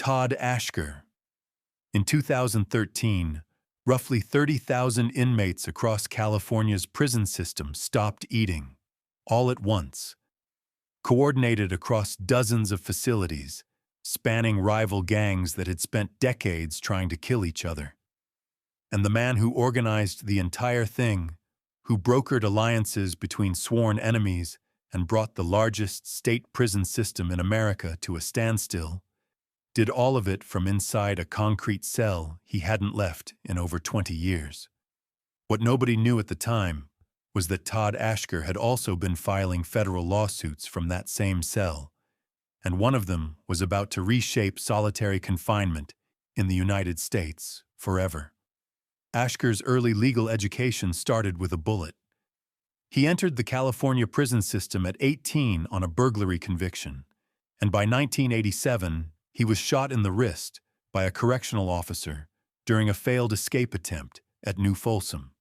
Todd Ashker. In 2013, roughly 30,000 inmates across California's prison system stopped eating, all at once, coordinated across dozens of facilities, spanning rival gangs that had spent decades trying to kill each other. And the man who organized the entire thing, who brokered alliances between sworn enemies and brought the largest state prison system in America to a standstill, did all of it from inside a concrete cell he hadn't left in over 20 years. What nobody knew at the time was that Todd Ashker had also been filing federal lawsuits from that same cell, and one of them was about to reshape solitary confinement in the United States forever. Ashker's early legal education started with a bullet. He entered the California prison system at 18 on a burglary conviction, and by 1987, he was shot in the wrist by a correctional officer during a failed escape attempt at New Folsom.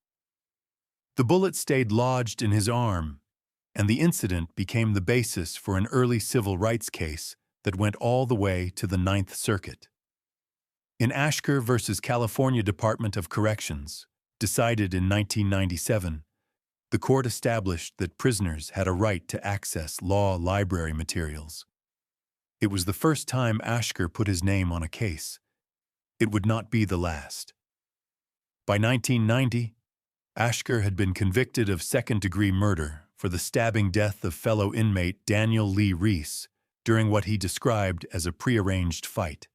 The bullet stayed lodged in his arm, and the incident became the basis for an early civil rights case that went all the way to the Ninth Circuit. In Ashker v. California Department of Corrections, decided in 1997, the court established that prisoners had a right to access law library materials. It was the first time Ashker put his name on a case. It would not be the last. By 1990, Ashker had been convicted of second-degree murder for the stabbing death of fellow inmate Daniel Lee Reese during what he described as a prearranged fight.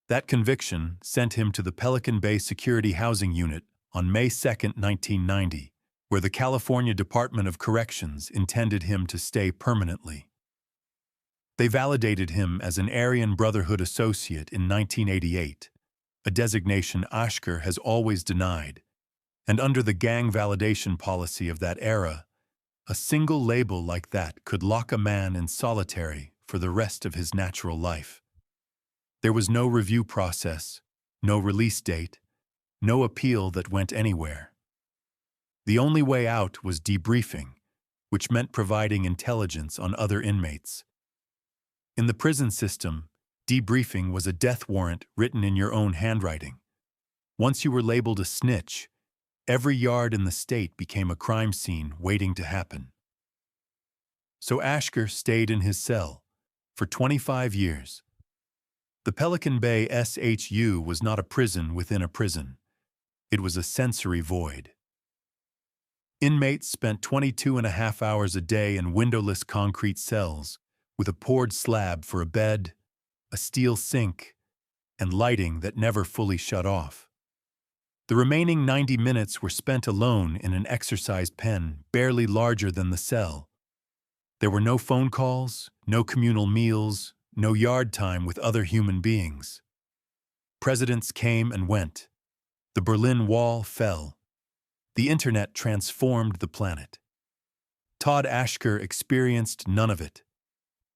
That conviction sent him to the Pelican Bay Security Housing Unit on May 2, 1990, where the California Department of Corrections intended him to stay permanently. They validated him as an Aryan Brotherhood associate in 1988, a designation Ashker has always denied, and under the gang validation policy of that era, a single label like that could lock a man in solitary for the rest of his natural life. There was no review process, no release date, no appeal that went anywhere. The only way out was debriefing, which meant providing intelligence on other inmates. In the prison system, debriefing was a death warrant written in your own handwriting. Once you were labeled a snitch, every yard in the state became a crime scene waiting to happen. So Ashker stayed in his cell for 25 years. The Pelican Bay SHU was not a prison within a prison. It was a sensory void. Inmates spent 22.5 hours a day in windowless concrete cells with a poured slab for a bed, a steel sink, and lighting that never fully shut off. The remaining 90 minutes were spent alone in an exercise pen barely larger than the cell. There were no phone calls, no communal meals, no yard time with other human beings. Presidents came and went. The Berlin Wall fell. The internet transformed the planet. Todd Ashker experienced none of it.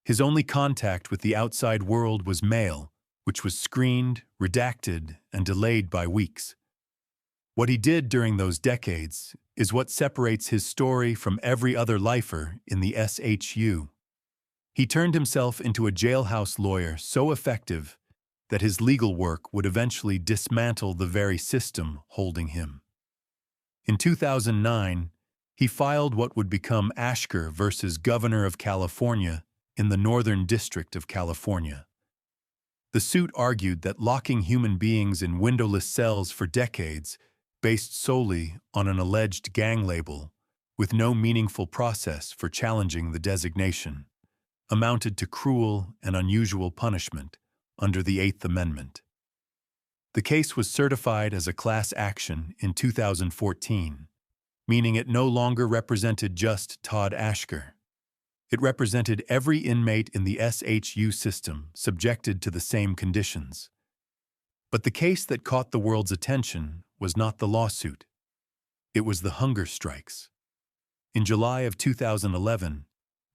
His only contact with the outside world was mail, which was screened, redacted, and delayed by weeks. What he did during those decades is what separates his story from every other lifer in the SHU. He turned himself into a jailhouse lawyer so effective that his legal work would eventually dismantle the very system holding him. In 2009, he filed what would become Ashker versus Governor of California in the Northern District of California. The suit argued that locking human beings in windowless cells for decades, based solely on an alleged gang label, with no meaningful process for challenging the designation, amounted to cruel and unusual punishment under the Eighth Amendment. The case was certified as a class action in 2014, meaning it no longer represented just Todd Ashker. It represented every inmate in the SHU system subjected to the same conditions. But the case that caught the world's attention was not the lawsuit. It was the hunger strikes. In July of 2011,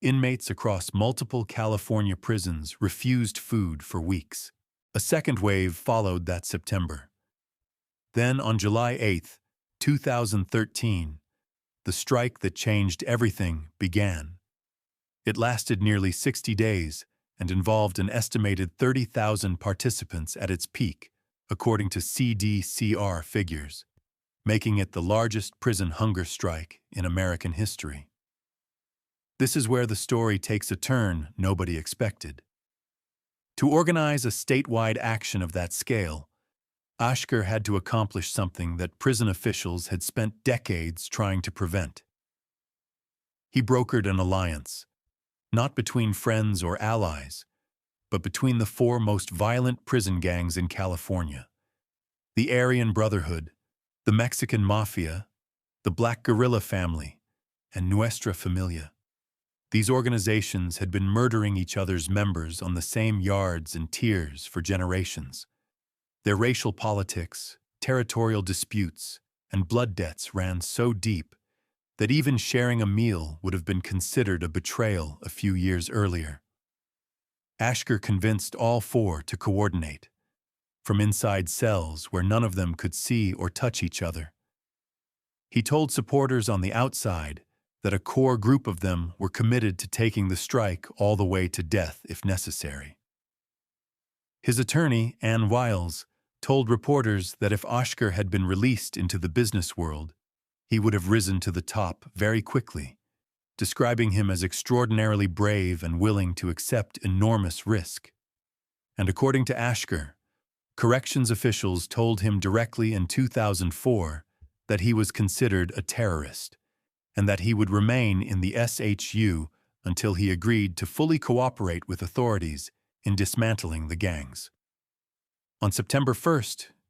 inmates across multiple California prisons refused food for weeks. A second wave followed that September. Then, on July 8, 2013, the strike that changed everything began. It lasted nearly 60 days and involved an estimated 30,000 participants at its peak, according to CDCR figures, making it the largest prison hunger strike in American history. This is where the story takes a turn nobody expected. To organize a statewide action of that scale, Ashker had to accomplish something that prison officials had spent decades trying to prevent. He brokered an alliance, not between friends or allies, but between the four most violent prison gangs in California: the Aryan Brotherhood, the Mexican Mafia, the Black Guerrilla Family, and Nuestra Familia. These organizations had been murdering each other's members on the same yards and tiers for generations. Their racial politics, territorial disputes, and blood debts ran so deep that even sharing a meal would have been considered a betrayal a few years earlier. Ashker convinced all four to coordinate, from inside cells where none of them could see or touch each other. He told supporters on the outside that a core group of them were committed to taking the strike all the way to death if necessary. His attorney, Ann Wiles, told reporters that if Ashker had been released into the business world, he would have risen to the top very quickly, describing him as extraordinarily brave and willing to accept enormous risk. And according to Ashker, corrections officials told him directly in 2004 that he was considered a terrorist, and that he would remain in the SHU until he agreed to fully cooperate with authorities in dismantling the gangs. On September 1,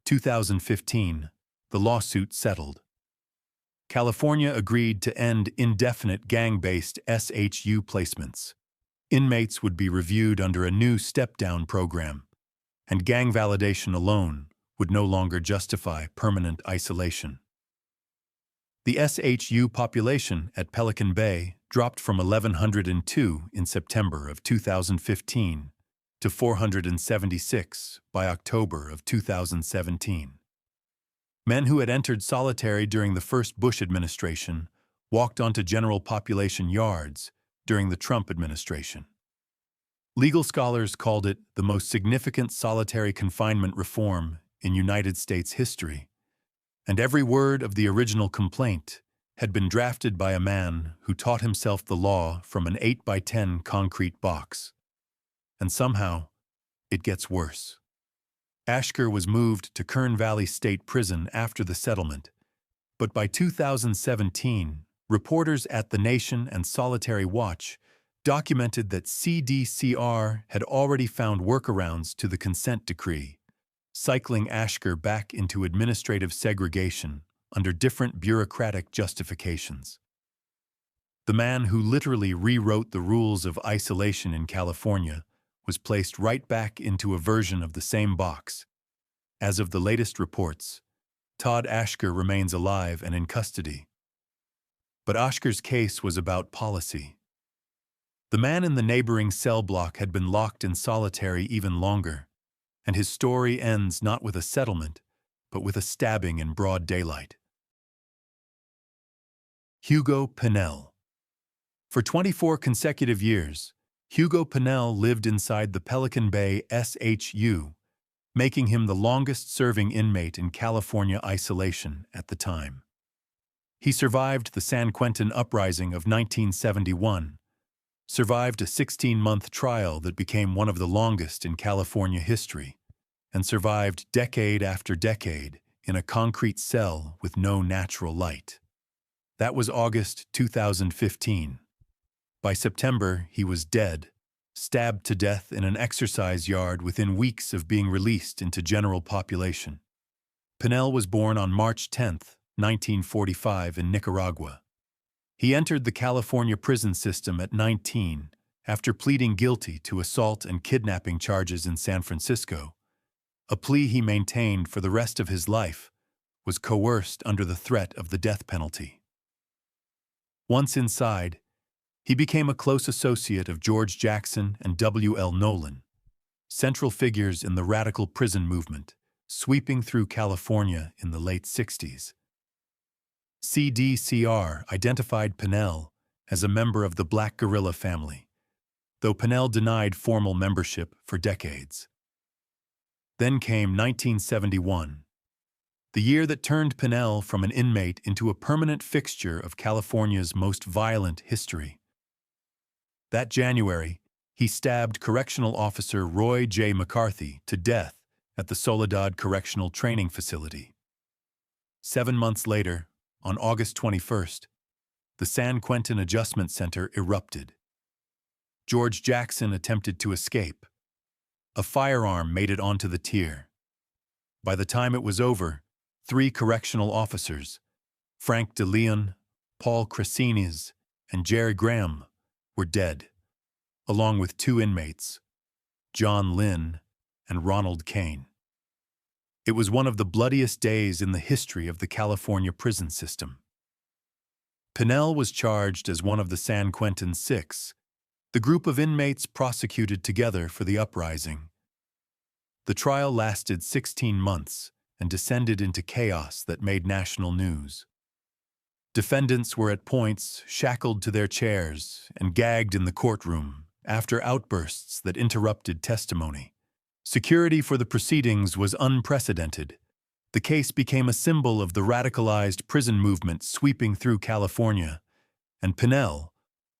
2015, the lawsuit settled. California agreed to end indefinite gang-based SHU placements. Inmates would be reviewed under a new step-down program, and gang validation alone would no longer justify permanent isolation. The SHU population at Pelican Bay dropped from 1,102 in September of 2015 to 476 by October of 2017. Men who had entered solitary during the first Bush administration walked onto general population yards during the Trump administration. Legal scholars called it the most significant solitary confinement reform in United States history, and every word of the original complaint had been drafted by a man who taught himself the law from an 8x10 concrete box. And somehow, it gets worse. Ashker was moved to Kern Valley State Prison after the settlement, but by 2017, reporters at The Nation and Solitary Watch documented that CDCR had already found workarounds to the consent decree, cycling Ashker back into administrative segregation under different bureaucratic justifications. The man who literally rewrote the rules of isolation in California was placed right back into a version of the same box. As of the latest reports, Todd Ashker remains alive and in custody. But Ashker's case was about policy. The man in the neighboring cell block had been locked in solitary even longer, and his story ends not with a settlement, but with a stabbing in broad daylight. Hugo Pinell. For 24 consecutive years, Hugo Pinell lived inside the Pelican Bay SHU, making him the longest-serving inmate in California isolation at the time. He survived the San Quentin Uprising of 1971, survived a 16-month trial that became one of the longest in California history, and survived decade after decade in a concrete cell with no natural light. That was August 2015. By September, he was dead, stabbed to death in an exercise yard within weeks of being released into general population. Pinell was born on March 10, 1945, in Nicaragua. He entered the California prison system at 19 after pleading guilty to assault and kidnapping charges in San Francisco. A plea he maintained for the rest of his life was coerced under the threat of the death penalty. Once inside, he became a close associate of George Jackson and W.L. Nolan, central figures in the radical prison movement, sweeping through California in the late 60s. CDCR identified Pinell as a member of the Black Guerrilla Family, though Pinell denied formal membership for decades. Then came 1971, the year that turned Pinell from an inmate into a permanent fixture of California's most violent history. That January, he stabbed correctional officer Roy J. McCarthy to death at the Soledad Correctional Training Facility. 7 months later, on August 21st, the San Quentin Adjustment Center erupted. George Jackson attempted to escape. A firearm made it onto the tier. By the time it was over, 3 correctional officers, Frank DeLeon, Paul Cresines, and Jerry Graham, were dead, along with 2 inmates, John Lynn and Ronald Kane. It was one of the bloodiest days in the history of the California prison system. Pinell was charged as one of the San Quentin Six, the group of inmates prosecuted together for the uprising. The trial lasted 16 months and descended into chaos that made national news. Defendants were at points shackled to their chairs and gagged in the courtroom after outbursts that interrupted testimony. Security for the proceedings was unprecedented. The case became a symbol of the radicalized prison movement sweeping through California, and Pinell,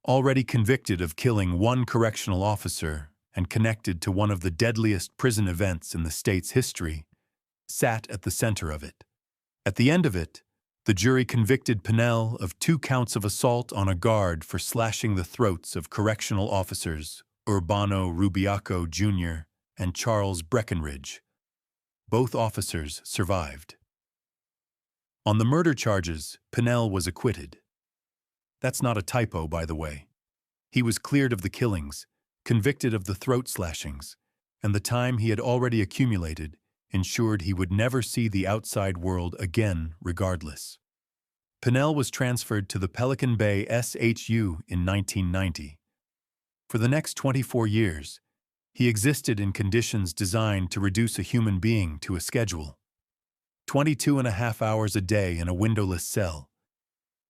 already convicted of killing 1 correctional officer and connected to one of the deadliest prison events in the state's history, sat at the center of it. At the end of it, the jury convicted Pinell of 2 counts of assault on a guard for slashing the throats of correctional officers Urbano Rubiaco Jr. and Charles Breckenridge. Both officers survived. On the murder charges, Pinell was acquitted. That's not a typo, by the way. He was cleared of the killings, convicted of the throat slashings, and the time he had already accumulated ensured he would never see the outside world again regardless. Pinell was transferred to the Pelican Bay SHU in 1990. For the next 24 years, he existed in conditions designed to reduce a human being to a schedule. 22.5 hours a day in a windowless cell,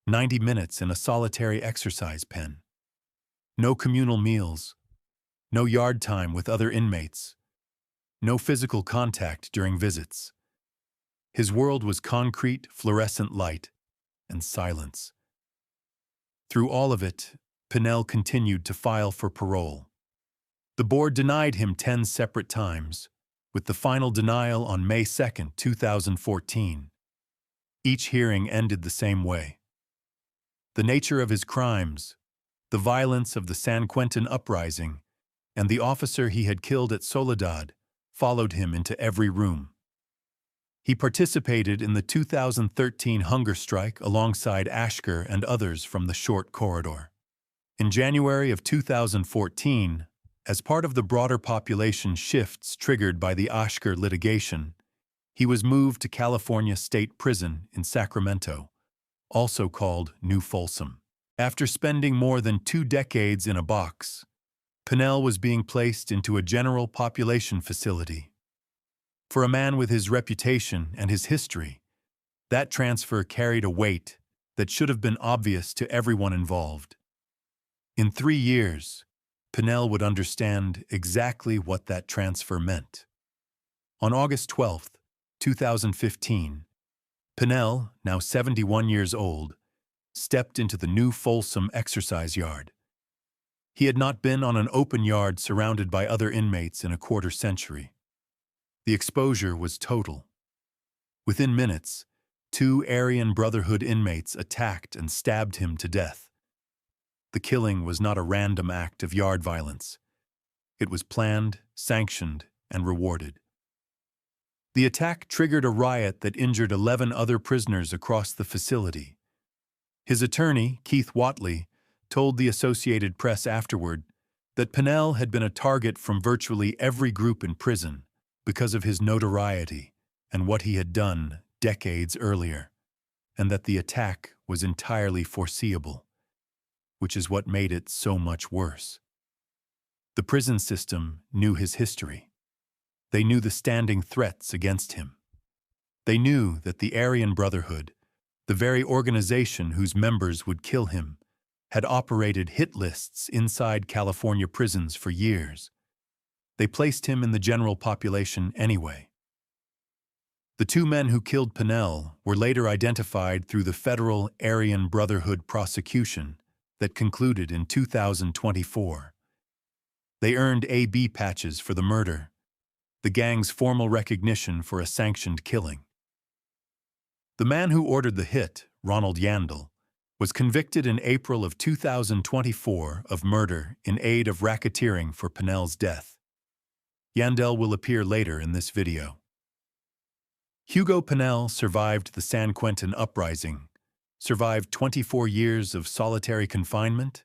90 minutes in a solitary exercise pen. No communal meals, no yard time with other inmates, no physical contact during visits. His world was concrete, fluorescent light and silence. Through all of it, Pinell continued to file for parole. The board denied him 10 separate times, with the final denial on May 2, 2014. Each hearing ended the same way. The nature of his crimes, the violence of the San Quentin uprising, and the officer he had killed at Soledad followed him into every room. He participated in the 2013 hunger strike alongside Ashker and others from the short corridor. In January of 2014, as part of the broader population shifts triggered by the Ashker litigation, he was moved to California State Prison in Sacramento, also called New Folsom. After spending more than 2 decades in a box, Pinell was being placed into a general population facility. For a man with his reputation and his history, that transfer carried a weight that should have been obvious to everyone involved. In 3 years, Pinell would understand exactly what that transfer meant. On August 12, 2015, Pinell, now 71 years old, stepped into the New Folsom exercise yard. He had not been on an open yard surrounded by other inmates in a quarter century. The exposure was total. Within minutes, 2 Aryan Brotherhood inmates attacked and stabbed him to death. The killing was not a random act of yard violence. It was planned, sanctioned, and rewarded. The attack triggered a riot that injured 11 other prisoners across the facility. His attorney, Keith Watley, told the Associated Press afterward that Pinell had been a target from virtually every group in prison because of his notoriety and what he had done decades earlier, and that the attack was entirely foreseeable, which is what made it so much worse. The prison system knew his history. They knew the standing threats against him. They knew that the Aryan Brotherhood, the very organization whose members would kill him, had operated hit lists inside California prisons for years. They placed him in the general population anyway. The two men who killed Pinell were later identified through the federal Aryan Brotherhood prosecution that concluded in 2024. They earned AB patches for the murder, the gang's formal recognition for a sanctioned killing. The man who ordered the hit, Ronald Yandell, was convicted in April of 2024 of murder in aid of racketeering for Pinell's death. Yandell will appear later in this video. Hugo Pinell survived the San Quentin uprising, survived 24 years of solitary confinement,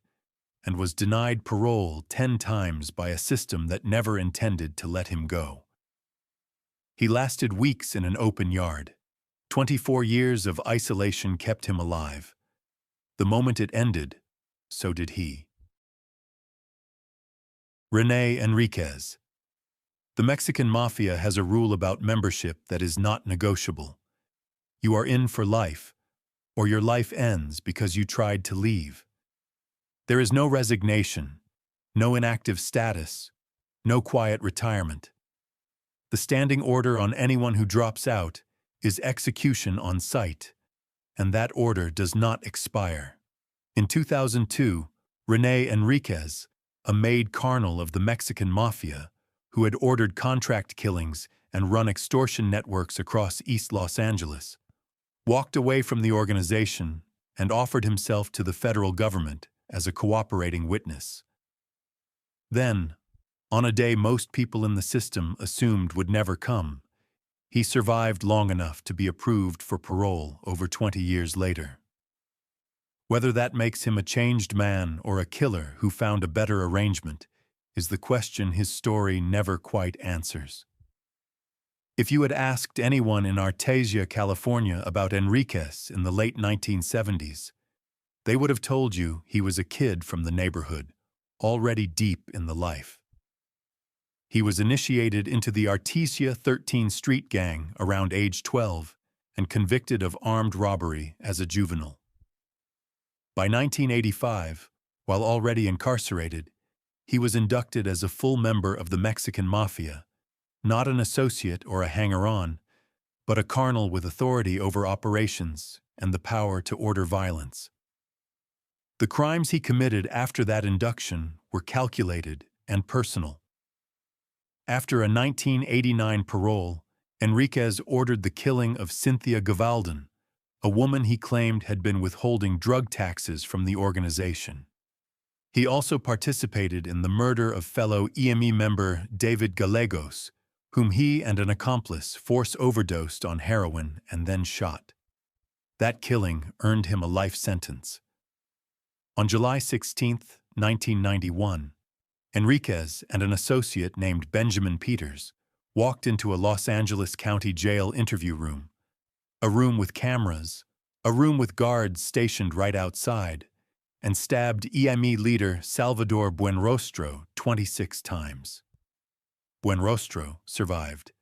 and was denied parole 10 times by a system that never intended to let him go. He lasted weeks in an open yard. 24 years of isolation kept him alive. The moment it ended, so did he. Rene Enriquez. The Mexican Mafia has a rule about membership that is not negotiable. You are in for life, or your life ends because you tried to leave. There is no resignation, no inactive status, no quiet retirement. The standing order on anyone who drops out is execution on sight, and that order does not expire. In 2002, Rene Enriquez, a maid colonel of the Mexican Mafia, who had ordered contract killings and run extortion networks across East Los Angeles, walked away from the organization and offered himself to the federal government as a cooperating witness. Then, on a day most people in the system assumed would never come, he survived long enough to be approved for parole over 20 years later. Whether that makes him a changed man or a killer who found a better arrangement is the question his story never quite answers. If you had asked anyone in Artesia, California about Enriquez in the late 1970s, they would have told you he was a kid from the neighborhood, already deep in the life. He was initiated into the Artesia 13 Street Gang around age 12 and convicted of armed robbery as a juvenile. By 1985, while already incarcerated, he was inducted as a full member of the Mexican Mafia, not an associate or a hanger-on, but a colonel with authority over operations and the power to order violence. The crimes he committed after that induction were calculated and personal. After a 1989 parole, Enriquez ordered the killing of Cynthia Gavaldon, a woman he claimed had been withholding drug taxes from the organization. He also participated in the murder of fellow EME member David Gallegos, whom he and an accomplice force overdosed on heroin and then shot. That killing earned him a life sentence. On July 16, 1991, Enriquez and an associate named Benjamin Peters walked into a Los Angeles County Jail interview room, a room with cameras, a room with guards stationed right outside, and stabbed EME leader Salvador Buenrostro 26 times. Buenrostro survived.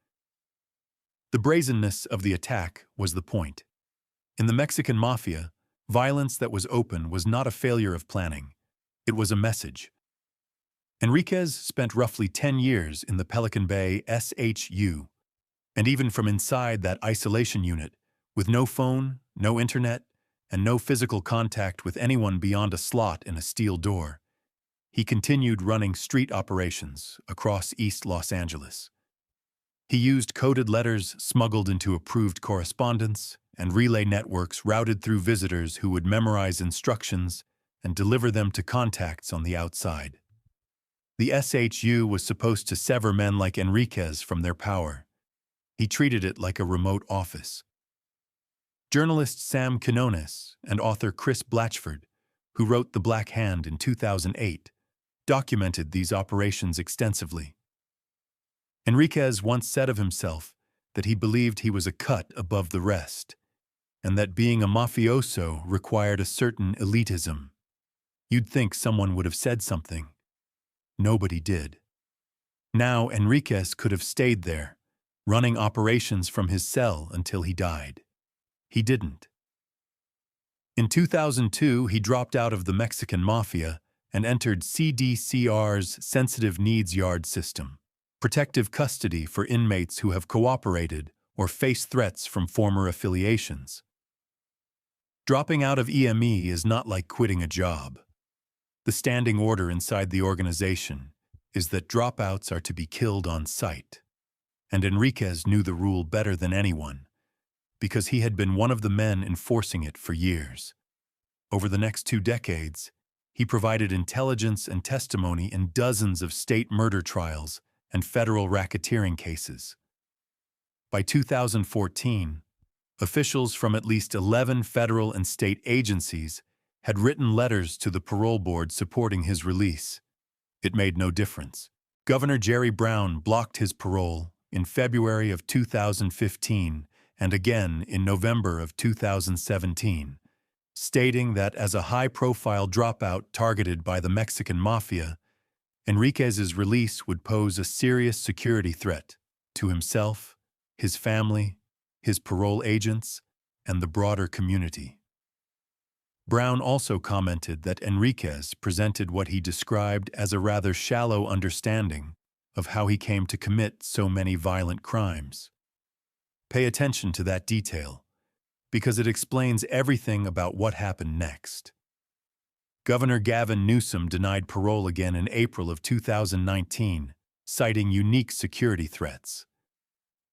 The brazenness of the attack was the point. In the Mexican Mafia, violence that was open was not a failure of planning. It was a message. Enriquez spent roughly 10 years in the Pelican Bay SHU, and even from inside that isolation unit, with no phone, no internet, and no physical contact with anyone beyond a slot in a steel door, he continued running street operations across East Los Angeles. He used coded letters smuggled into approved correspondence and relay networks routed through visitors who would memorize instructions and deliver them to contacts on the outside. The SHU was supposed to sever men like Enriquez from their power. He treated it like a remote office. Journalist Sam Quinones and author Chris Blatchford, who wrote The Black Hand in 2008, documented these operations extensively. Enriquez once said of himself that he believed he was a cut above the rest, and that being a mafioso required a certain elitism. You'd think someone would have said something. Nobody did. Now Enriquez could have stayed there, running operations from his cell until he died. He didn't. In 2002, he dropped out of the Mexican Mafia and entered CDCR's Sensitive Needs Yard system, protective custody for inmates who have cooperated or face threats from former affiliations. Dropping out of EME is not like quitting a job. The standing order inside the organization is that dropouts are to be killed on sight. And Enriquez knew the rule better than anyone, because he had been one of the men enforcing it for years. Over the next 2 decades, he provided intelligence and testimony in dozens of state murder trials and federal racketeering cases. By 2014, officials from at least 11 federal and state agencies had written letters to the parole board supporting his release. It made no difference. Governor Jerry Brown blocked his parole in February of 2015 and again in November of 2017, stating that as a high-profile dropout targeted by the Mexican Mafia, Enriquez's release would pose a serious security threat to himself, his family, his parole agents, and the broader community. Brown also commented that Enriquez presented what he described as a rather shallow understanding of how he came to commit so many violent crimes. Pay attention to that detail, because it explains everything about what happened next. Governor Gavin Newsom denied parole again in April of 2019, citing unique security threats.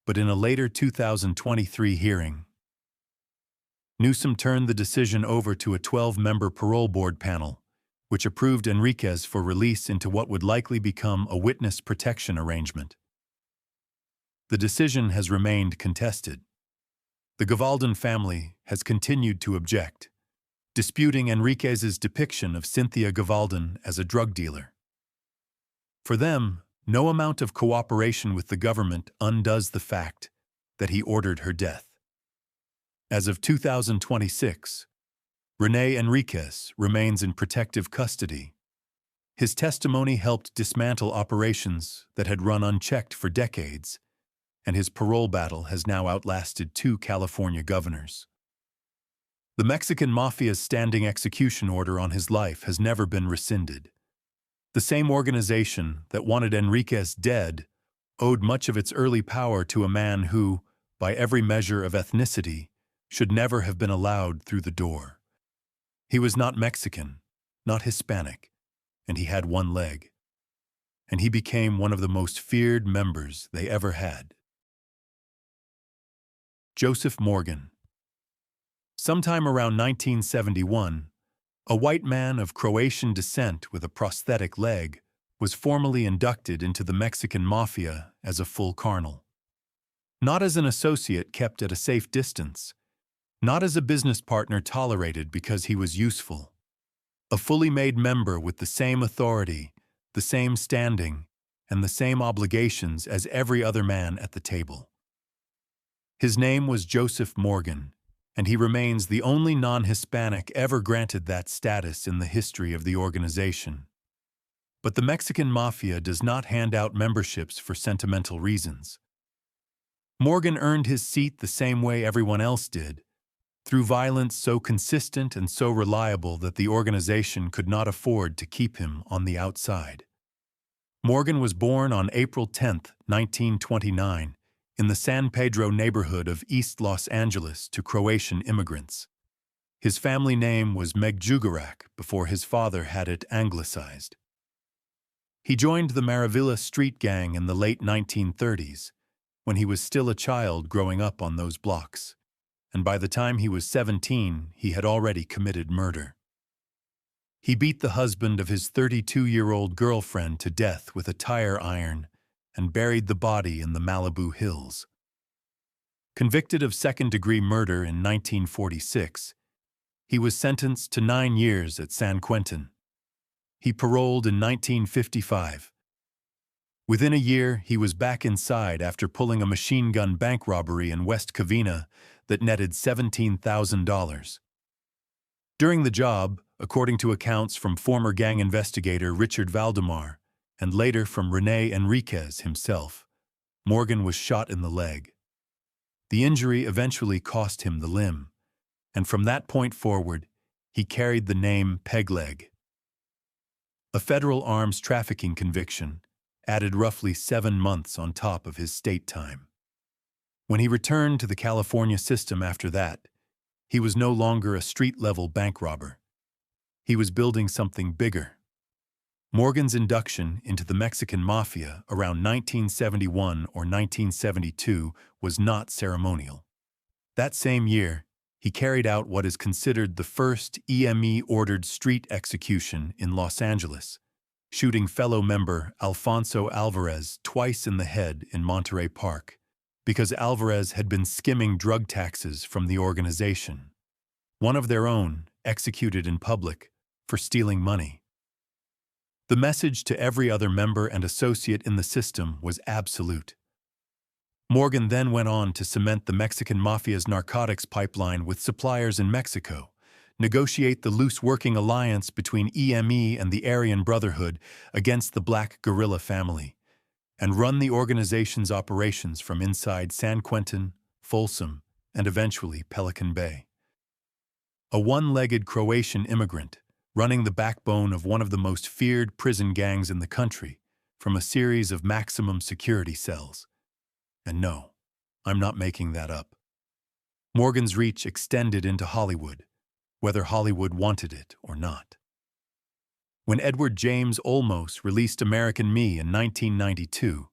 But in a later 2023 hearing, Newsom turned the decision over to a 12-member parole board panel, which approved Enriquez for release into what would likely become a witness protection arrangement. The decision has remained contested. The Gavaldon family has continued to object, disputing Enriquez's depiction of Cynthia Gavaldon as a drug dealer. For them, no amount of cooperation with the government undoes the fact that he ordered her death. As of 2026, Rene Enriquez remains in protective custody. His testimony helped dismantle operations that had run unchecked for decades, and his parole battle has now outlasted 2 California governors. The Mexican Mafia's standing execution order on his life has never been rescinded. The same organization that wanted Enriquez dead owed much of its early power to a man who, by every measure of ethnicity, should never have been allowed through the door. He was not Mexican, not Hispanic, and he had one leg. And he became one of the most feared members they ever had. Joseph Morgan. Sometime around 1971, a white man of Croatian descent with a prosthetic leg was formally inducted into the Mexican Mafia as a full carnal. Not as an associate kept at a safe distance, not as a business partner tolerated because he was useful. A fully made member with the same authority, the same standing, and the same obligations as every other man at the table. His name was Joseph Morgan, and he remains the only non-Hispanic ever granted that status in the history of the organization. But the Mexican Mafia does not hand out memberships for sentimental reasons. Morgan earned his seat the same way everyone else did, through violence so consistent and so reliable that the organization could not afford to keep him on the outside. Morgan was born on April 10, 1929, in the San Pedro neighborhood of East Los Angeles to Croatian immigrants. His family name was Megjugorak before his father had it anglicized. He joined the Maravilla street gang in the late 1930s, when he was still a child growing up on those blocks, and by the time he was 17, he had already committed murder. He beat the husband of his 32-year-old girlfriend to death with a tire iron and buried the body in the Malibu hills. Convicted of second-degree murder in 1946, he was sentenced to 9 years at San Quentin. He paroled in 1955. Within a year, he was back inside after pulling a machine gun bank robbery in West Covina that netted $17,000. During the job, according to accounts from former gang investigator Richard Valdemar, and later from Rene Enriquez himself, Morgan was shot in the leg. The injury eventually cost him the limb, and from that point forward, He carried the name Pegleg. A federal arms trafficking conviction added roughly 7 months on top of his state time. When he returned to the California system after that, he was no longer a street-level bank robber. He was building something bigger. Morgan's induction into the Mexican Mafia around 1971 or 1972 was not ceremonial. That same year, he carried out what is considered the first EME-ordered street execution in Los Angeles, shooting fellow member Alfonso Alvarez twice in the head in Monterey Park, because Alvarez had been skimming drug taxes from the organization, one of their own, executed in public, for stealing money. The message to every other member and associate in the system was absolute. Morgan then went on to cement the Mexican Mafia's narcotics pipeline with suppliers in Mexico, negotiate the loose working alliance between EME and the Aryan Brotherhood against the Black Guerrilla family, and run the organization's operations from inside San Quentin, Folsom, and eventually Pelican Bay. A one-legged Croatian immigrant, running the backbone of one of the most feared prison gangs in the country from a series of maximum security cells. And no, I'm not making that up. Morgan's reach extended into Hollywood, whether Hollywood wanted it or not. When Edward James Olmos released American Me in 1992,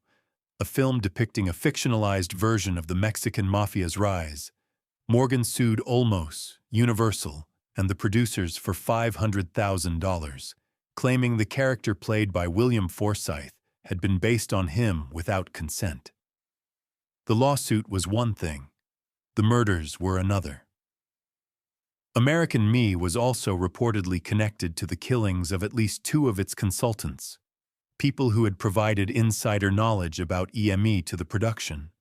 a film depicting a fictionalized version of the Mexican Mafia's rise, Morgan sued Olmos, Universal, and the producers for $500,000, claiming the character played by William Forsythe had been based on him without consent. The lawsuit was one thing, the murders were another. American Me was also reportedly connected to the killings of at least 2 of its consultants, people who had provided insider knowledge about EME to the production.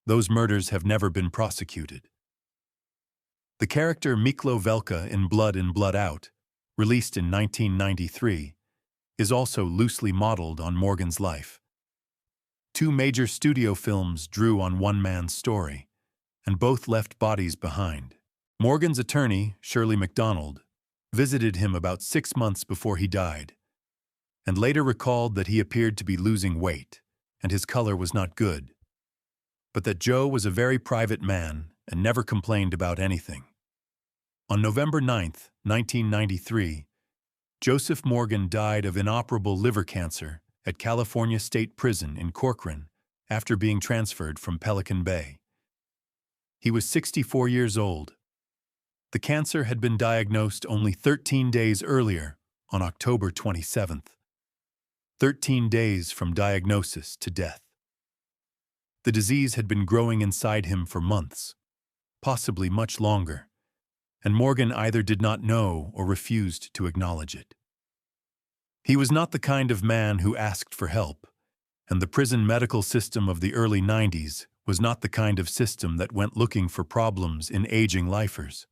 Those murders have never been prosecuted. The character Miklo Velka in Blood In, Blood Out, released in 1993, is also loosely modeled on Morgan's life. 2 major studio films drew on one man's story, and both left bodies behind. Morgan's attorney, Shirley MacDonald, visited him about 6 months before he died, and later recalled that he appeared to be losing weight, and his color was not good, but that Joe was a very private man and never complained about anything. On November 9, 1993, Joseph Morgan died of inoperable liver cancer at California State Prison in Corcoran after being transferred from Pelican Bay. He was 64 years old. The cancer had been diagnosed only 13 days earlier, on October 27th. 13 days from diagnosis to death. The disease had been growing inside him for months, possibly much longer, and Morgan either did not know or refused to acknowledge it. He was not the kind of man who asked for help, and the prison medical system of the early 90s was not the kind of system that went looking for problems in aging lifers.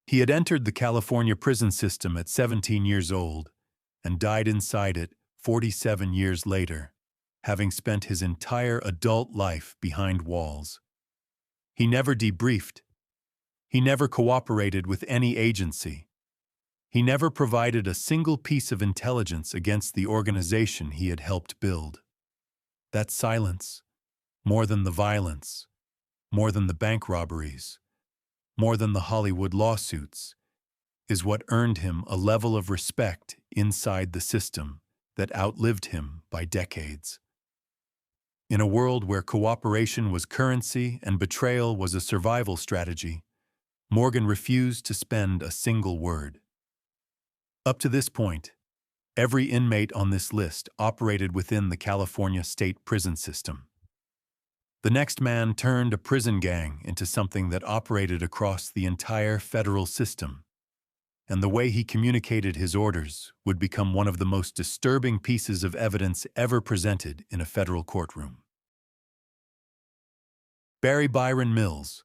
He had entered the California prison system at 17 years old and died inside it 47 years later, having spent his entire adult life behind walls. He never debriefed. He never cooperated with any agency. He never provided a single piece of intelligence against the organization he had helped build. That silence, more than the violence, more than the bank robberies, more than the Hollywood lawsuits, is what earned him a level of respect inside the system that outlived him by decades. In a world where cooperation was currency and betrayal was a survival strategy, Morgan refused to spend a single word. Up to this point, every inmate on this list operated within the California state prison system. The next man turned a prison gang into something that operated across the entire federal system, and the way he communicated his orders would become one of the most disturbing pieces of evidence ever presented in a federal courtroom. Barry Byron Mills.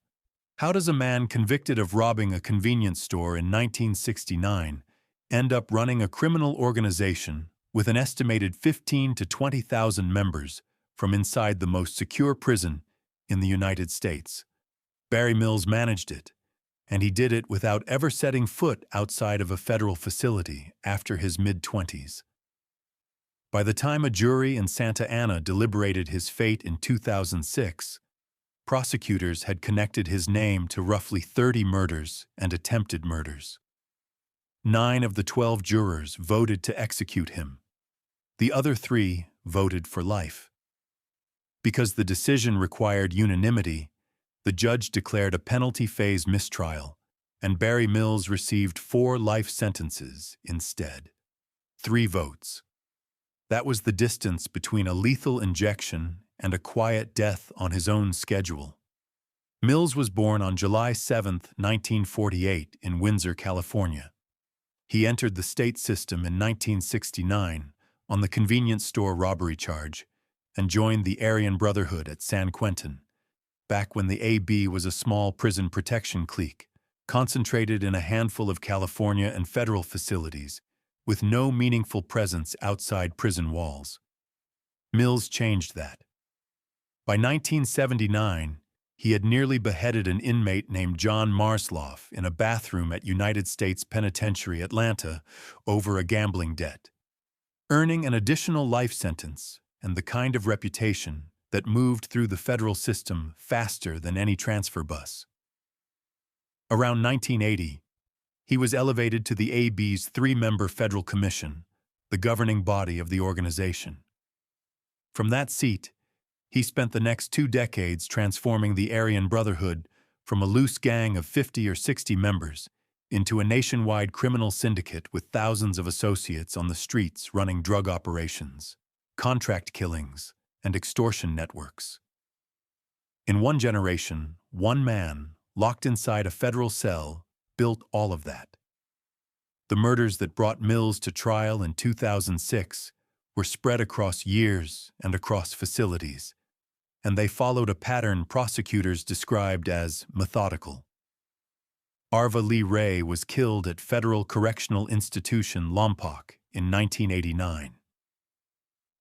How does a man convicted of robbing a convenience store in 1969 end up running a criminal organization with an estimated 15,000 to 20,000 members from inside the most secure prison in the United States? Barry Mills managed it, and he did it without ever setting foot outside of a federal facility after his mid-20s. By the time a jury in Santa Ana deliberated his fate in 2006, prosecutors had connected his name to roughly 30 murders and attempted murders. 9 of the 12 jurors voted to execute him. The other 3 voted for life. Because the decision required unanimity, the judge declared a penalty-phase mistrial, and Barry Mills received 4 life sentences instead. 3 votes. That was the distance between a lethal injection and a quiet death on his own schedule. Mills was born on July 7, 1948, in Windsor, California. He entered the state system in 1969 on the convenience store robbery charge and joined the Aryan Brotherhood at San Quentin, back when the AB was a small prison protection clique, concentrated in a handful of California and federal facilities, with no meaningful presence outside prison walls. Mills changed that. By 1979, he had nearly beheaded an inmate named John Marsloff in a bathroom at United States Penitentiary, Atlanta, over a gambling debt, earning an additional life sentence and the kind of reputation that moved through the federal system faster than any transfer bus. Around 1980, he was elevated to the AB's 3-member federal commission, the governing body of the organization. From that seat, he spent the next 2 decades transforming the Aryan Brotherhood from a loose gang of 50 or 60 members into a nationwide criminal syndicate with thousands of associates on the streets running drug operations, contract killings, and extortion networks. In one generation, one man, locked inside a federal cell, built all of that. The murders that brought Mills to trial in 2006 were spread across years and across facilities, and they followed a pattern prosecutors described as methodical. Arva Lee Ray was killed at Federal Correctional Institution Lompoc in 1989.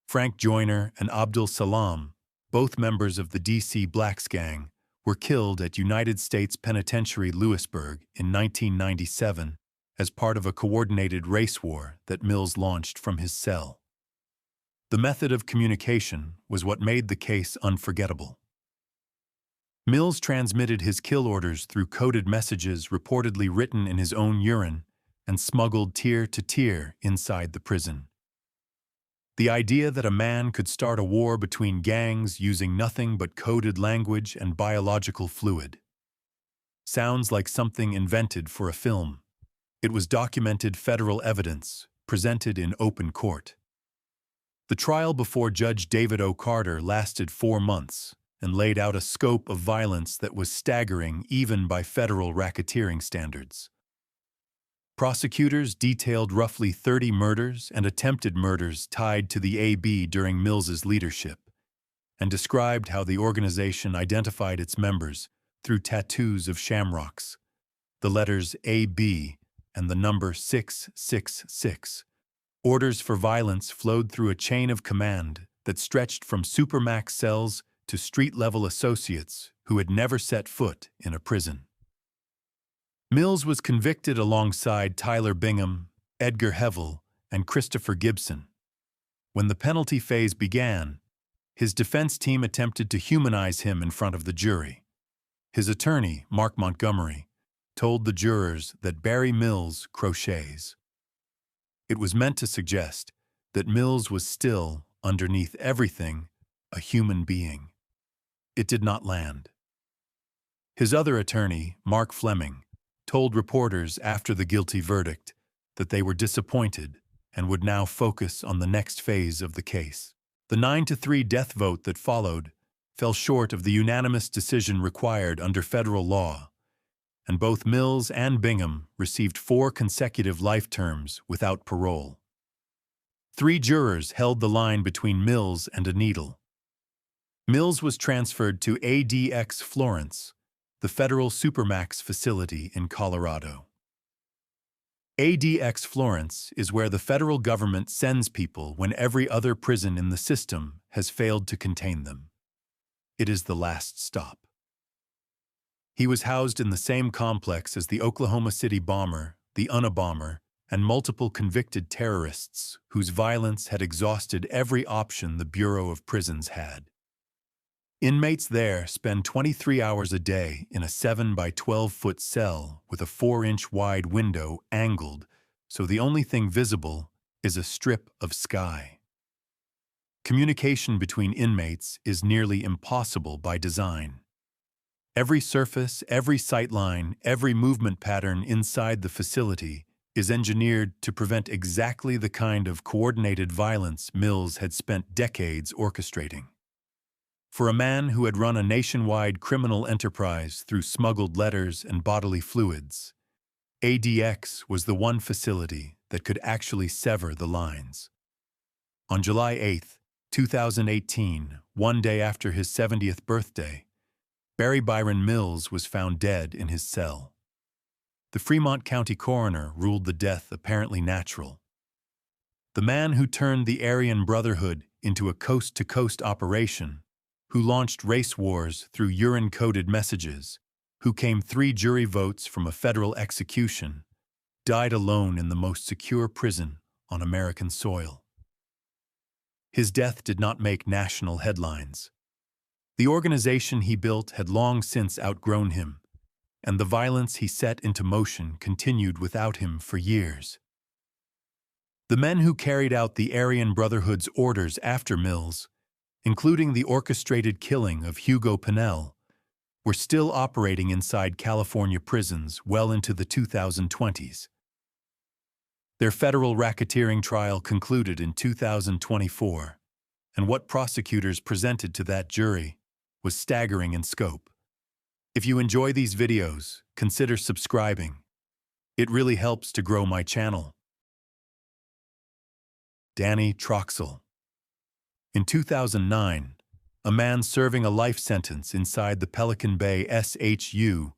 Frank Joyner and Abdul Salam, both members of the D.C. Blacks Gang, were killed at United States Penitentiary Lewisburg in 1997 as part of a coordinated race war that Mills launched from his cell. The method of communication was what made the case unforgettable. Mills transmitted his kill orders through coded messages reportedly written in his own urine and smuggled tier to tier inside the prison. The idea that a man could start a war between gangs using nothing but coded language and biological fluid sounds like something invented for a film. It was documented federal evidence, presented in open court. The trial before Judge David O. Carter lasted 4 months and laid out a scope of violence that was staggering even by federal racketeering standards. Prosecutors detailed roughly 30 murders and attempted murders tied to the AB during Mills's leadership, and described how the organization identified its members through tattoos of shamrocks, the letters AB and the number 666. Orders for violence flowed through a chain of command that stretched from supermax cells to street-level associates who had never set foot in a prison. Mills was convicted alongside Tyler Bingham, Edgar Hevell, and Christopher Gibson. When the penalty phase began, his defense team attempted to humanize him in front of the jury. His attorney, Mark Montgomery, told the jurors that Barry Mills crochets. It was meant to suggest that Mills was still, underneath everything, a human being. It did not land. His other attorney, Mark Fleming, told reporters after the guilty verdict that they were disappointed and would now focus on the next phase of the case. The 9-3 death vote that followed fell short of the unanimous decision required under federal law, and both Mills and Bingham received 4 consecutive life terms without parole. 3 jurors held the line between Mills and a needle. Mills was transferred to ADX Florence, the federal supermax facility in Colorado. ADX Florence is where the federal government sends people when every other prison in the system has failed to contain them. It is the last stop. He was housed in the same complex as the Oklahoma City bomber, the Unabomber, and multiple convicted terrorists whose violence had exhausted every option the Bureau of Prisons had. Inmates there spend 23 hours a day in a 7 by 12-foot cell with a 4-inch wide window angled, so the only thing visible is a strip of sky. Communication between inmates is nearly impossible by design. Every surface, every sightline, every movement pattern inside the facility is engineered to prevent exactly the kind of coordinated violence Mills had spent decades orchestrating. For a man who had run a nationwide criminal enterprise through smuggled letters and bodily fluids, ADX was the one facility that could actually sever the lines. On July 8, 2018, one day after his 70th birthday, Barry Byron Mills was found dead in his cell. The Fremont County coroner ruled the death apparently natural. The man who turned the Aryan Brotherhood into a coast-to-coast operation, who launched race wars through urine-coded messages, who came 3 jury votes from a federal execution, died alone in the most secure prison on American soil. His death did not make national headlines. The organization he built had long since outgrown him, and the violence he set into motion continued without him for years. The men who carried out the Aryan Brotherhood's orders after Mills, including the orchestrated killing of Hugo Pinell, were still operating inside California prisons well into the 2020s. Their federal racketeering trial concluded in 2024, and what prosecutors presented to that jury was staggering in scope. If you enjoy these videos, consider subscribing. It really helps to grow my channel. Danny Troxell. In 2009, a man serving a life sentence inside the Pelican Bay SHU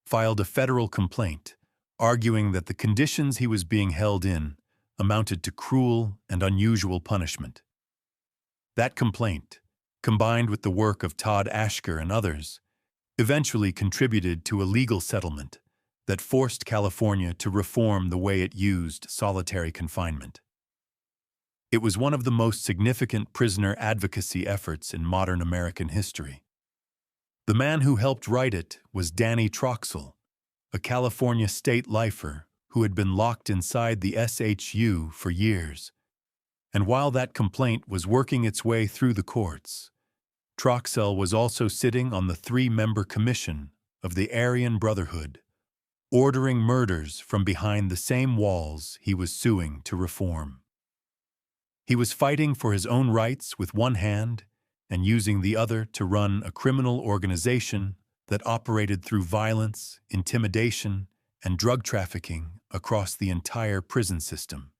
filed a federal complaint, arguing that the conditions he was being held in amounted to cruel and unusual punishment. That complaint, combined with the work of Todd Ashker and others, eventually contributed to a legal settlement that forced California to reform the way it used solitary confinement. It was one of the most significant prisoner advocacy efforts in modern American history. The man who helped write it was Danny Troxell, a California state lifer who had been locked inside the SHU for years. And while that complaint was working its way through the courts, Troxell was also sitting on the 3-member commission of the Aryan Brotherhood, ordering murders from behind the same walls he was suing to reform. He was fighting for his own rights with one hand and using the other to run a criminal organization that operated through violence, intimidation, and drug trafficking across the entire prison system.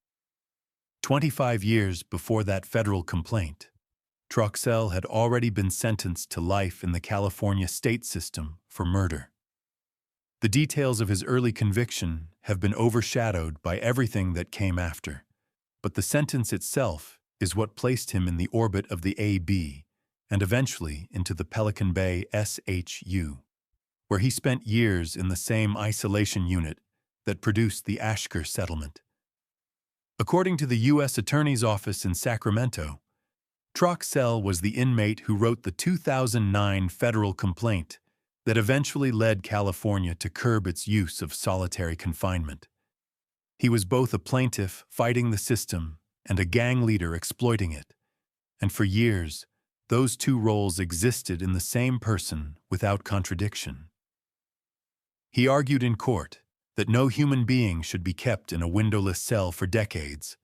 25 years before that federal complaint, Troxell had already been sentenced to life in the California state system for murder. The details of his early conviction have been overshadowed by everything that came after, but the sentence itself is what placed him in the orbit of the AB and eventually into the Pelican Bay SHU, where he spent years in the same isolation unit that produced the Ashker settlement. According to the U.S. Attorney's Office in Sacramento, Troxell was the inmate who wrote the 2009 federal complaint that eventually led California to curb its use of solitary confinement. He was both a plaintiff fighting the system and a gang leader exploiting it, and for years, those two roles existed in the same person without contradiction. He argued in court that no human being should be kept in a windowless cell for decades,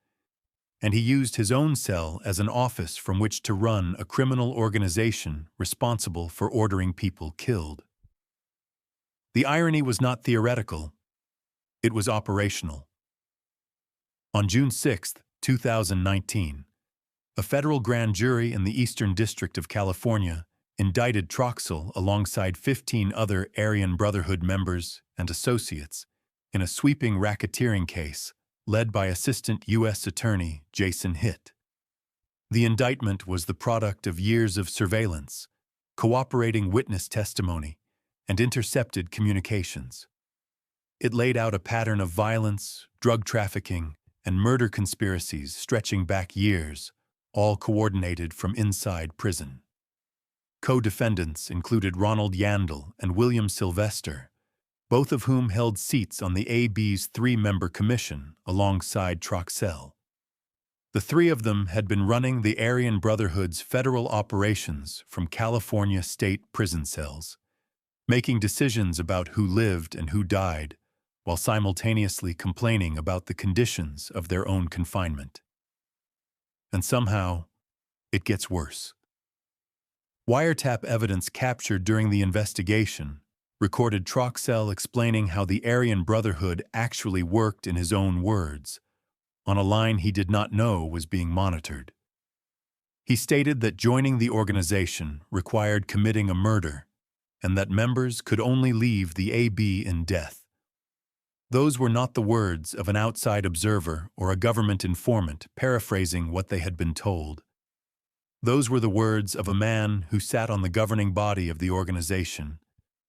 and he used his own cell as an office from which to run a criminal organization responsible for ordering people killed. The irony was not theoretical, it was operational. On June 6, 2019, a federal grand jury in the Eastern District of California indicted Troxell alongside 15 other Aryan Brotherhood members and associates in a sweeping racketeering case led by Assistant U.S. Attorney Jason Hitt. The indictment was the product of years of surveillance, cooperating witness testimony, and intercepted communications. It laid out a pattern of violence, drug trafficking, and murder conspiracies stretching back years, all coordinated from inside prison. Co-defendants included Ronald Yandell and William Sylvester, both of whom held seats on the AB's 3-member commission alongside Troxell. The 3 of them had been running the Aryan Brotherhood's federal operations from California state prison cells, making decisions about who lived and who died, while simultaneously complaining about the conditions of their own confinement. And somehow, it gets worse. Wiretap evidence captured during the investigation recorded Troxell explaining how the Aryan Brotherhood actually worked in his own words, on a line he did not know was being monitored. He stated that joining the organization required committing a murder, and that members could only leave the AB in death. Those were not the words of an outside observer or a government informant paraphrasing what they had been told. Those were the words of a man who sat on the governing body of the organization,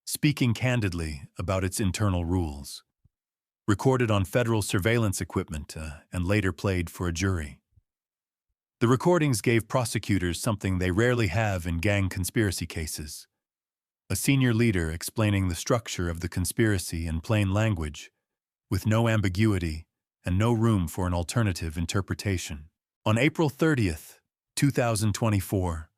speaking candidly about its internal rules, recorded on federal surveillance equipment and later played for a jury. The recordings gave prosecutors something they rarely have in gang conspiracy cases: a senior leader explaining the structure of the conspiracy in plain language, with no ambiguity and no room for an alternative interpretation. On April 30th, 2024,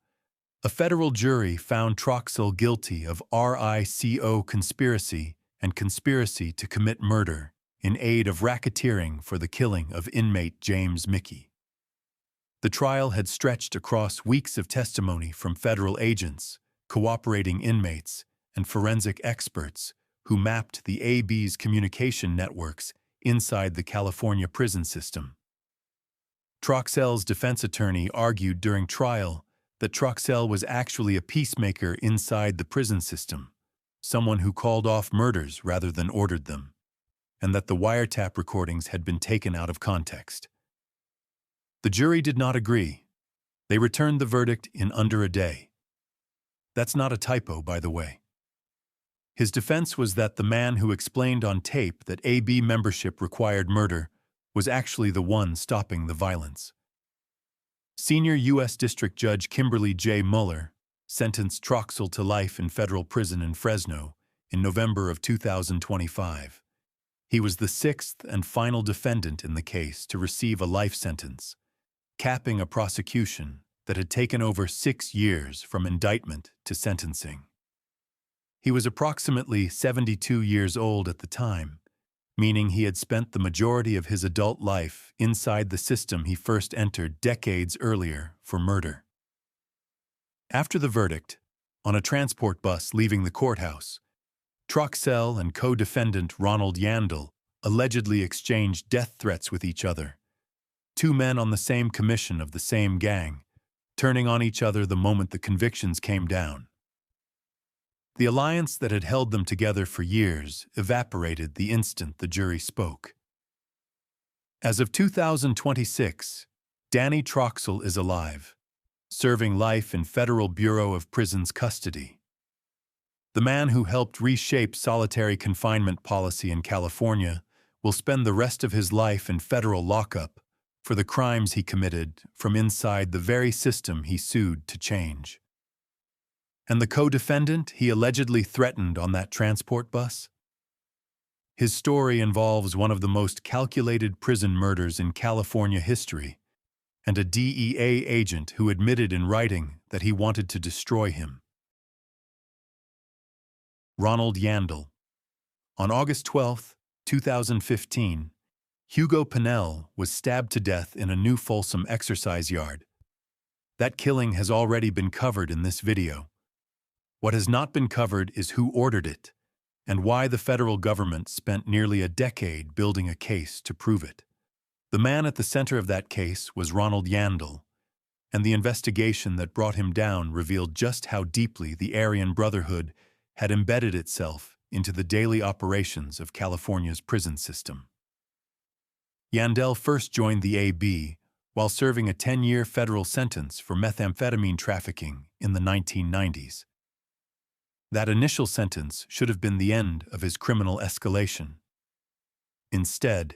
a federal jury found Troxell guilty of RICO conspiracy and conspiracy to commit murder in aid of racketeering for the killing of inmate James Mickey. The trial had stretched across weeks of testimony from federal agents, cooperating inmates, and forensic experts who mapped the AB's communication networks inside the California prison system. Troxell's defense attorney argued during trial that Troxell was actually a peacemaker inside the prison system, someone who called off murders rather than ordered them, and that the wiretap recordings had been taken out of context. The jury did not agree. They returned the verdict in under a day. That's not a typo, by the way. His defense was that the man who explained on tape that AB membership required murder was actually the one stopping the violence. Senior U.S. District Judge Kimberly J. Mueller sentenced Troxell to life in federal prison in Fresno in November of 2025. He was the 6th and final defendant in the case to receive a life sentence, capping a prosecution that had taken over 6 years from indictment to sentencing. He was approximately 72 years old at the time, meaning he had spent the majority of his adult life inside the system he first entered decades earlier for murder. After the verdict, on a transport bus leaving the courthouse, Troxell and co-defendant Ronald Yandell allegedly exchanged death threats with each other, 2 men on the same commission of the same gang, turning on each other the moment the convictions came down. The alliance that had held them together for years evaporated the instant the jury spoke. As of 2026, Danny Troxell is alive, serving life in Federal Bureau of Prisons custody. The man who helped reshape solitary confinement policy in California will spend the rest of his life in federal lockup for the crimes he committed from inside the very system he sued to change. And the co-defendant he allegedly threatened on that transport bus? His story involves one of the most calculated prison murders in California history, and a DEA agent who admitted in writing that he wanted to destroy him. Ronald Yandell. On August 12, 2015, Hugo Pinell was stabbed to death in a New Folsom exercise yard. That killing has already been covered in this video. What has not been covered is who ordered it, and why the federal government spent nearly a decade building a case to prove it. The man at the center of that case was Ronald Yandell, and the investigation that brought him down revealed just how deeply the Aryan Brotherhood had embedded itself into the daily operations of California's prison system. Yandell first joined the AB while serving a 10-year federal sentence for methamphetamine trafficking in the 1990s. That initial sentence should have been the end of his criminal escalation. Instead,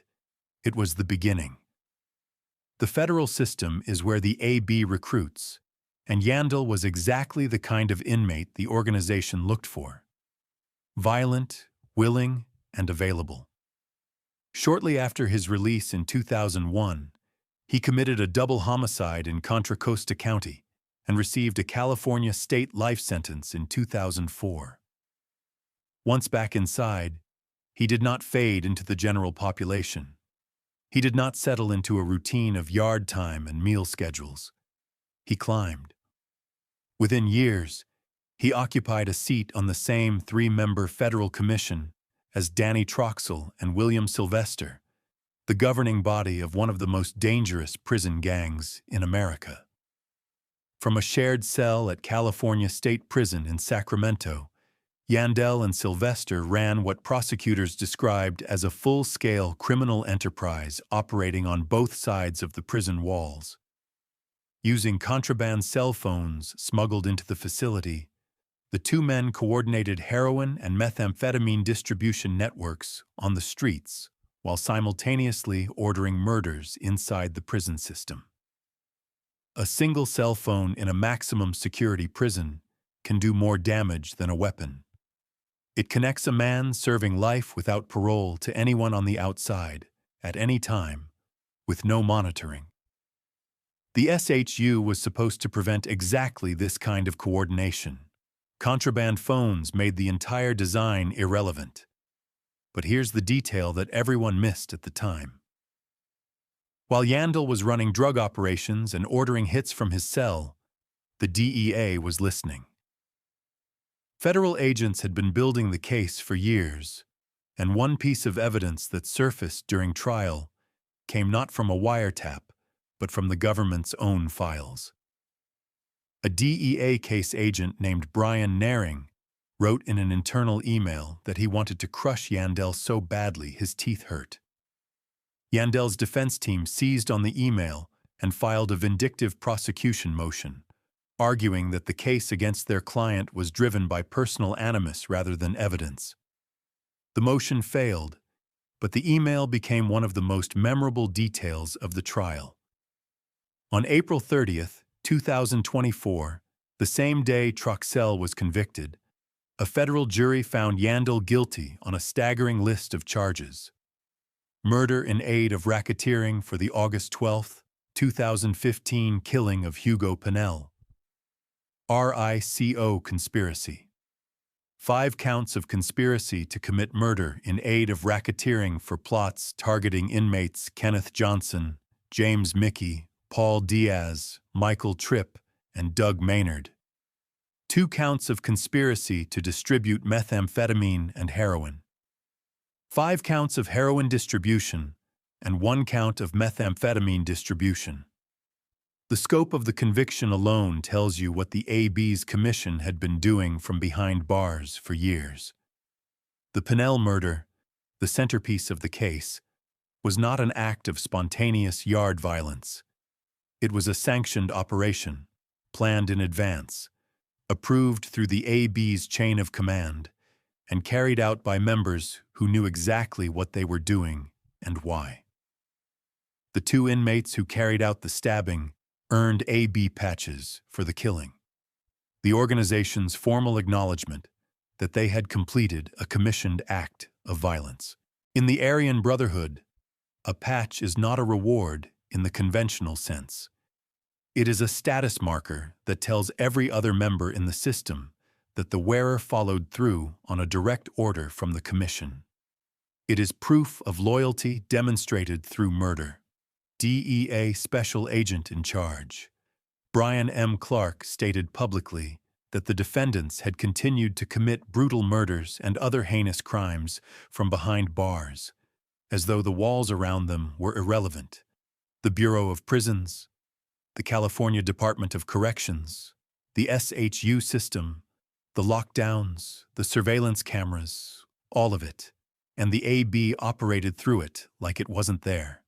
it was the beginning. The federal system is where the AB recruits, and Yandell was exactly the kind of inmate the organization looked for. Violent, willing, and available. Shortly after his release in 2001, he committed a double homicide in Contra Costa County and received a California state life sentence in 2004. Once back inside, he did not fade into the general population. He did not settle into a routine of yard time and meal schedules. He climbed. Within years, he occupied a seat on the same three-member federal commission as Danny Troxell and William Sylvester, the governing body of one of the most dangerous prison gangs in America. From a shared cell at California State Prison in Sacramento, Yandell and Sylvester ran what prosecutors described as a full-scale criminal enterprise operating on both sides of the prison walls. Using contraband cell phones smuggled into the facility, the two men coordinated heroin and methamphetamine distribution networks on the streets while simultaneously ordering murders inside the prison system. A single cell phone in a maximum security prison can do more damage than a weapon. It connects a man serving life without parole to anyone on the outside, at any time, with no monitoring. The SHU was supposed to prevent exactly this kind of coordination. Contraband phones made the entire design irrelevant. But here's the detail that everyone missed at the time. While Yandell was running drug operations and ordering hits from his cell, the DEA was listening. Federal agents had been building the case for years, and one piece of evidence that surfaced during trial came not from a wiretap, but from the government's own files. A DEA case agent named Brian Naring wrote in an internal email that he wanted to crush Yandell so badly his teeth hurt. Yandell's defense team seized on the email and filed a vindictive prosecution motion, arguing that the case against their client was driven by personal animus rather than evidence. The motion failed, but the email became one of the most memorable details of the trial. On April 30th, 2024, the same day Troxell was convicted, a federal jury found Yandell guilty on a staggering list of charges. Murder in aid of racketeering for the August 12, 2015 killing of Hugo Pinell. RICO conspiracy. 5 counts of conspiracy to commit murder in aid of racketeering for plots targeting inmates Kenneth Johnson, James Mickey, Paul Diaz, Michael Tripp, and Doug Maynard. 2 counts of conspiracy to distribute methamphetamine and heroin. 5 counts of heroin distribution and 1 count of methamphetamine distribution. The scope of the conviction alone tells you what the AB's commission had been doing from behind bars for years. The Pinell murder, the centerpiece of the case, was not an act of spontaneous yard violence. It was a sanctioned operation, planned in advance, approved through the AB's chain of command, and carried out by members who knew exactly what they were doing and why. The 2 inmates who carried out the stabbing earned AB patches for the killing, the organization's formal acknowledgement that they had completed a commissioned act of violence. In the Aryan Brotherhood, a patch is not a reward in the conventional sense. It is a status marker that tells every other member in the system that the wearer followed through on a direct order from the commission. It is proof of loyalty demonstrated through murder. DEA Special Agent in charge, Brian M. Clark, stated publicly that the defendants had continued to commit brutal murders and other heinous crimes from behind bars, as though the walls around them were irrelevant. The Bureau of Prisons, the California Department of Corrections, the SHU system, the lockdowns, the surveillance cameras, all of it, and the AB operated through it like it wasn't there.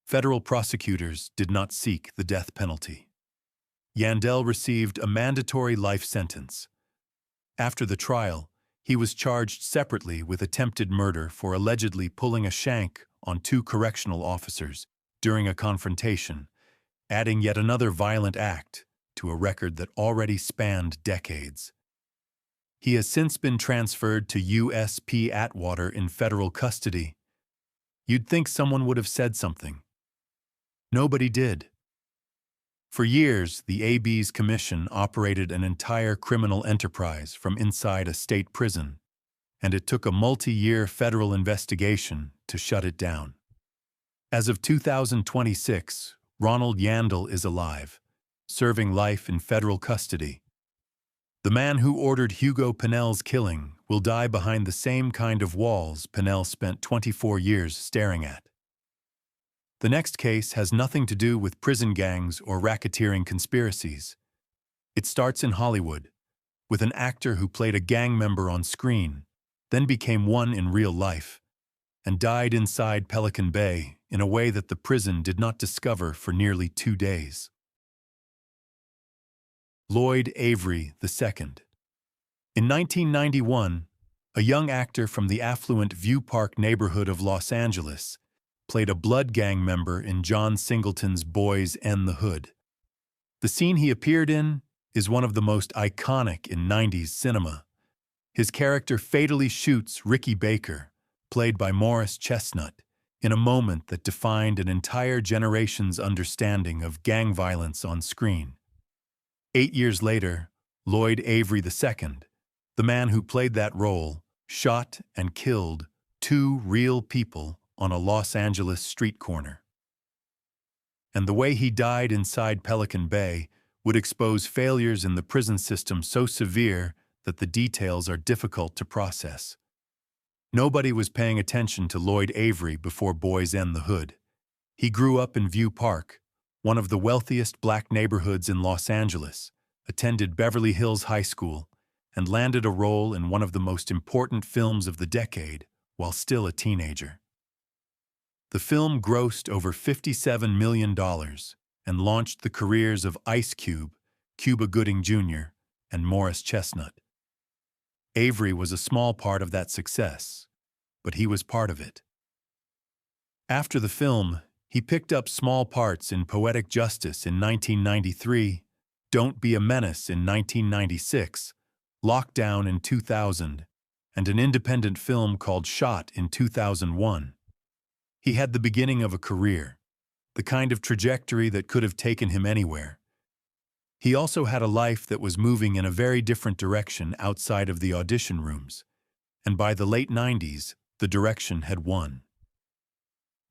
Federal prosecutors did not seek the death penalty. Yandell received a mandatory life sentence. After the trial, he was charged separately with attempted murder for allegedly pulling a shank on two correctional officers during a confrontation, adding yet another violent act to a record that already spanned decades. He has since been transferred to USP Atwater in federal custody. You'd think someone would have said something. Nobody did. For years, the AB's commission operated an entire criminal enterprise from inside a state prison, and it took a multi-year federal investigation to shut it down. As of 2026, Ronald Yandell is alive, serving life in federal custody. The man who ordered Hugo Pinell's killing will die behind the same kind of walls Pinell spent 24 years staring at. The next case has nothing to do with prison gangs or racketeering conspiracies. It starts in Hollywood, with an actor who played a gang member on screen, then became one in real life, and died inside Pelican Bay in a way that the prison did not discover for nearly 2 days. Lloyd Avery II. In 1991, a young actor from the affluent View Park neighborhood of Los Angeles played a blood gang member in John Singleton's Boys and the Hood. The scene he appeared in is one of the most iconic in 90s cinema. His character fatally shoots Ricky Baker, played by Morris Chestnut, in a moment that defined an entire generation's understanding of gang violence on screen. 8 years later, Lloyd Avery II, the man who played that role, shot and killed 2 real people on a Los Angeles street corner. And the way he died inside Pelican Bay would expose failures in the prison system so severe that the details are difficult to process. Nobody was paying attention to Lloyd Avery before Boys and the Hood. He grew up in View Park, one of the wealthiest black neighborhoods in Los Angeles, attended Beverly Hills High School, and landed a role in one of the most important films of the decade while still a teenager. The film grossed over $57 million and launched the careers of Ice Cube, Cuba Gooding Jr., and Morris Chestnut. Avery was a small part of that success, but he was part of it. After the film, he picked up small parts in Poetic Justice in 1993, Don't Be a Menace in 1996, Lockdown in 2000, and an independent film called Shot in 2001. He had the beginning of a career, the kind of trajectory that could have taken him anywhere. He also had a life that was moving in a very different direction outside of the audition rooms, and by the late 90s, the direction had won.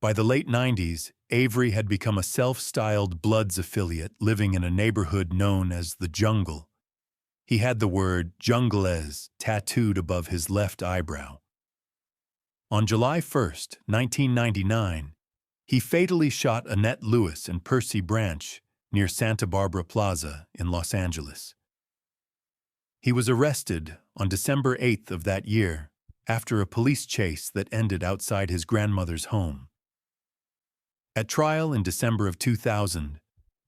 By the late 90s, Avery had become a self-styled Bloods affiliate living in a neighborhood known as the Jungle. He had the word Jungles tattooed above his left eyebrow. On July 1, 1999, he fatally shot Annette Lewis and Percy Branch near Santa Barbara Plaza in Los Angeles. He was arrested on December 8th of that year after a police chase that ended outside his grandmother's home. At trial in December of 2000,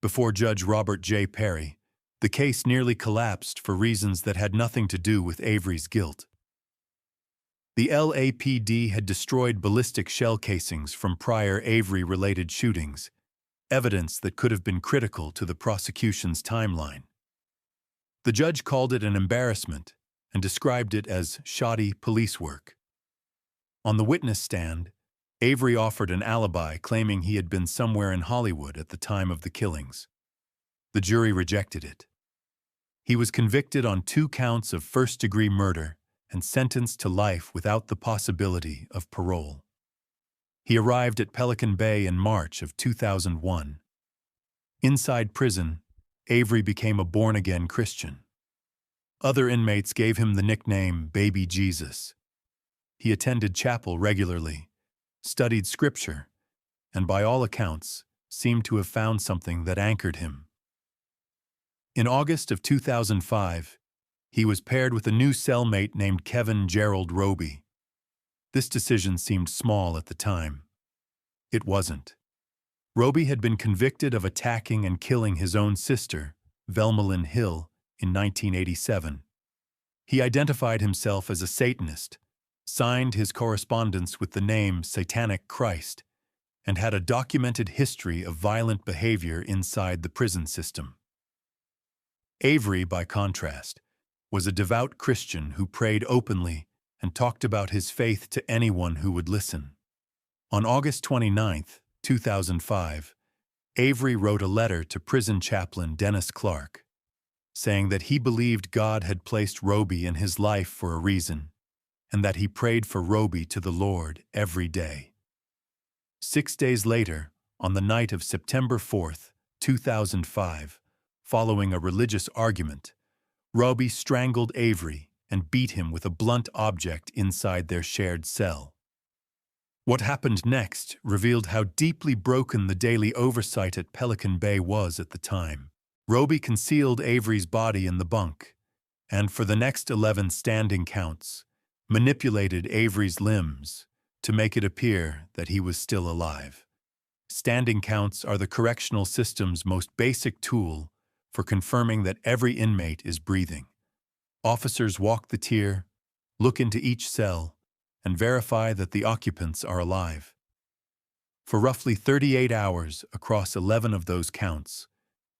before Judge Robert J. Perry, the case nearly collapsed for reasons that had nothing to do with Avery's guilt. The LAPD had destroyed ballistic shell casings from prior Avery-related shootings, evidence that could have been critical to the prosecution's timeline. The judge called it an embarrassment and described it as shoddy police work. On the witness stand, Avery offered an alibi claiming he had been somewhere in Hollywood at the time of the killings. The jury rejected it. He was convicted on 2 counts of first-degree murder and sentenced to life without the possibility of parole. He arrived at Pelican Bay in March of 2001. Inside prison, Avery became a born-again Christian. Other inmates gave him the nickname Baby Jesus. He attended chapel regularly, studied scripture, and by all accounts, seemed to have found something that anchored him. In August of 2005, he was paired with a new cellmate named Kevin Gerald Roby. This decision seemed small at the time. It wasn't. Roby had been convicted of attacking and killing his own sister, Velma Lynn Hill, in 1987. He identified himself as a Satanist, signed his correspondence with the name Satanic Christ, and had a documented history of violent behavior inside the prison system. Avery, by contrast, was a devout Christian who prayed openly and talked about his faith to anyone who would listen. On August 29, 2005, Avery wrote a letter to prison chaplain Dennis Clark, saying that he believed God had placed Roby in his life for a reason, and that he prayed for Roby to the Lord every day. 6 days later, on the night of September 4, 2005, following a religious argument, Roby strangled Avery and beat him with a blunt object inside their shared cell. What happened next revealed how deeply broken the daily oversight at Pelican Bay was at the time. Roby concealed Avery's body in the bunk, and for the next 11 standing counts, manipulated Avery's limbs to make it appear that he was still alive. Standing counts are the correctional system's most basic tool for confirming that every inmate is breathing. Officers walk the tier, look into each cell, and verify that the occupants are alive. For roughly 38 hours across 11 of those counts,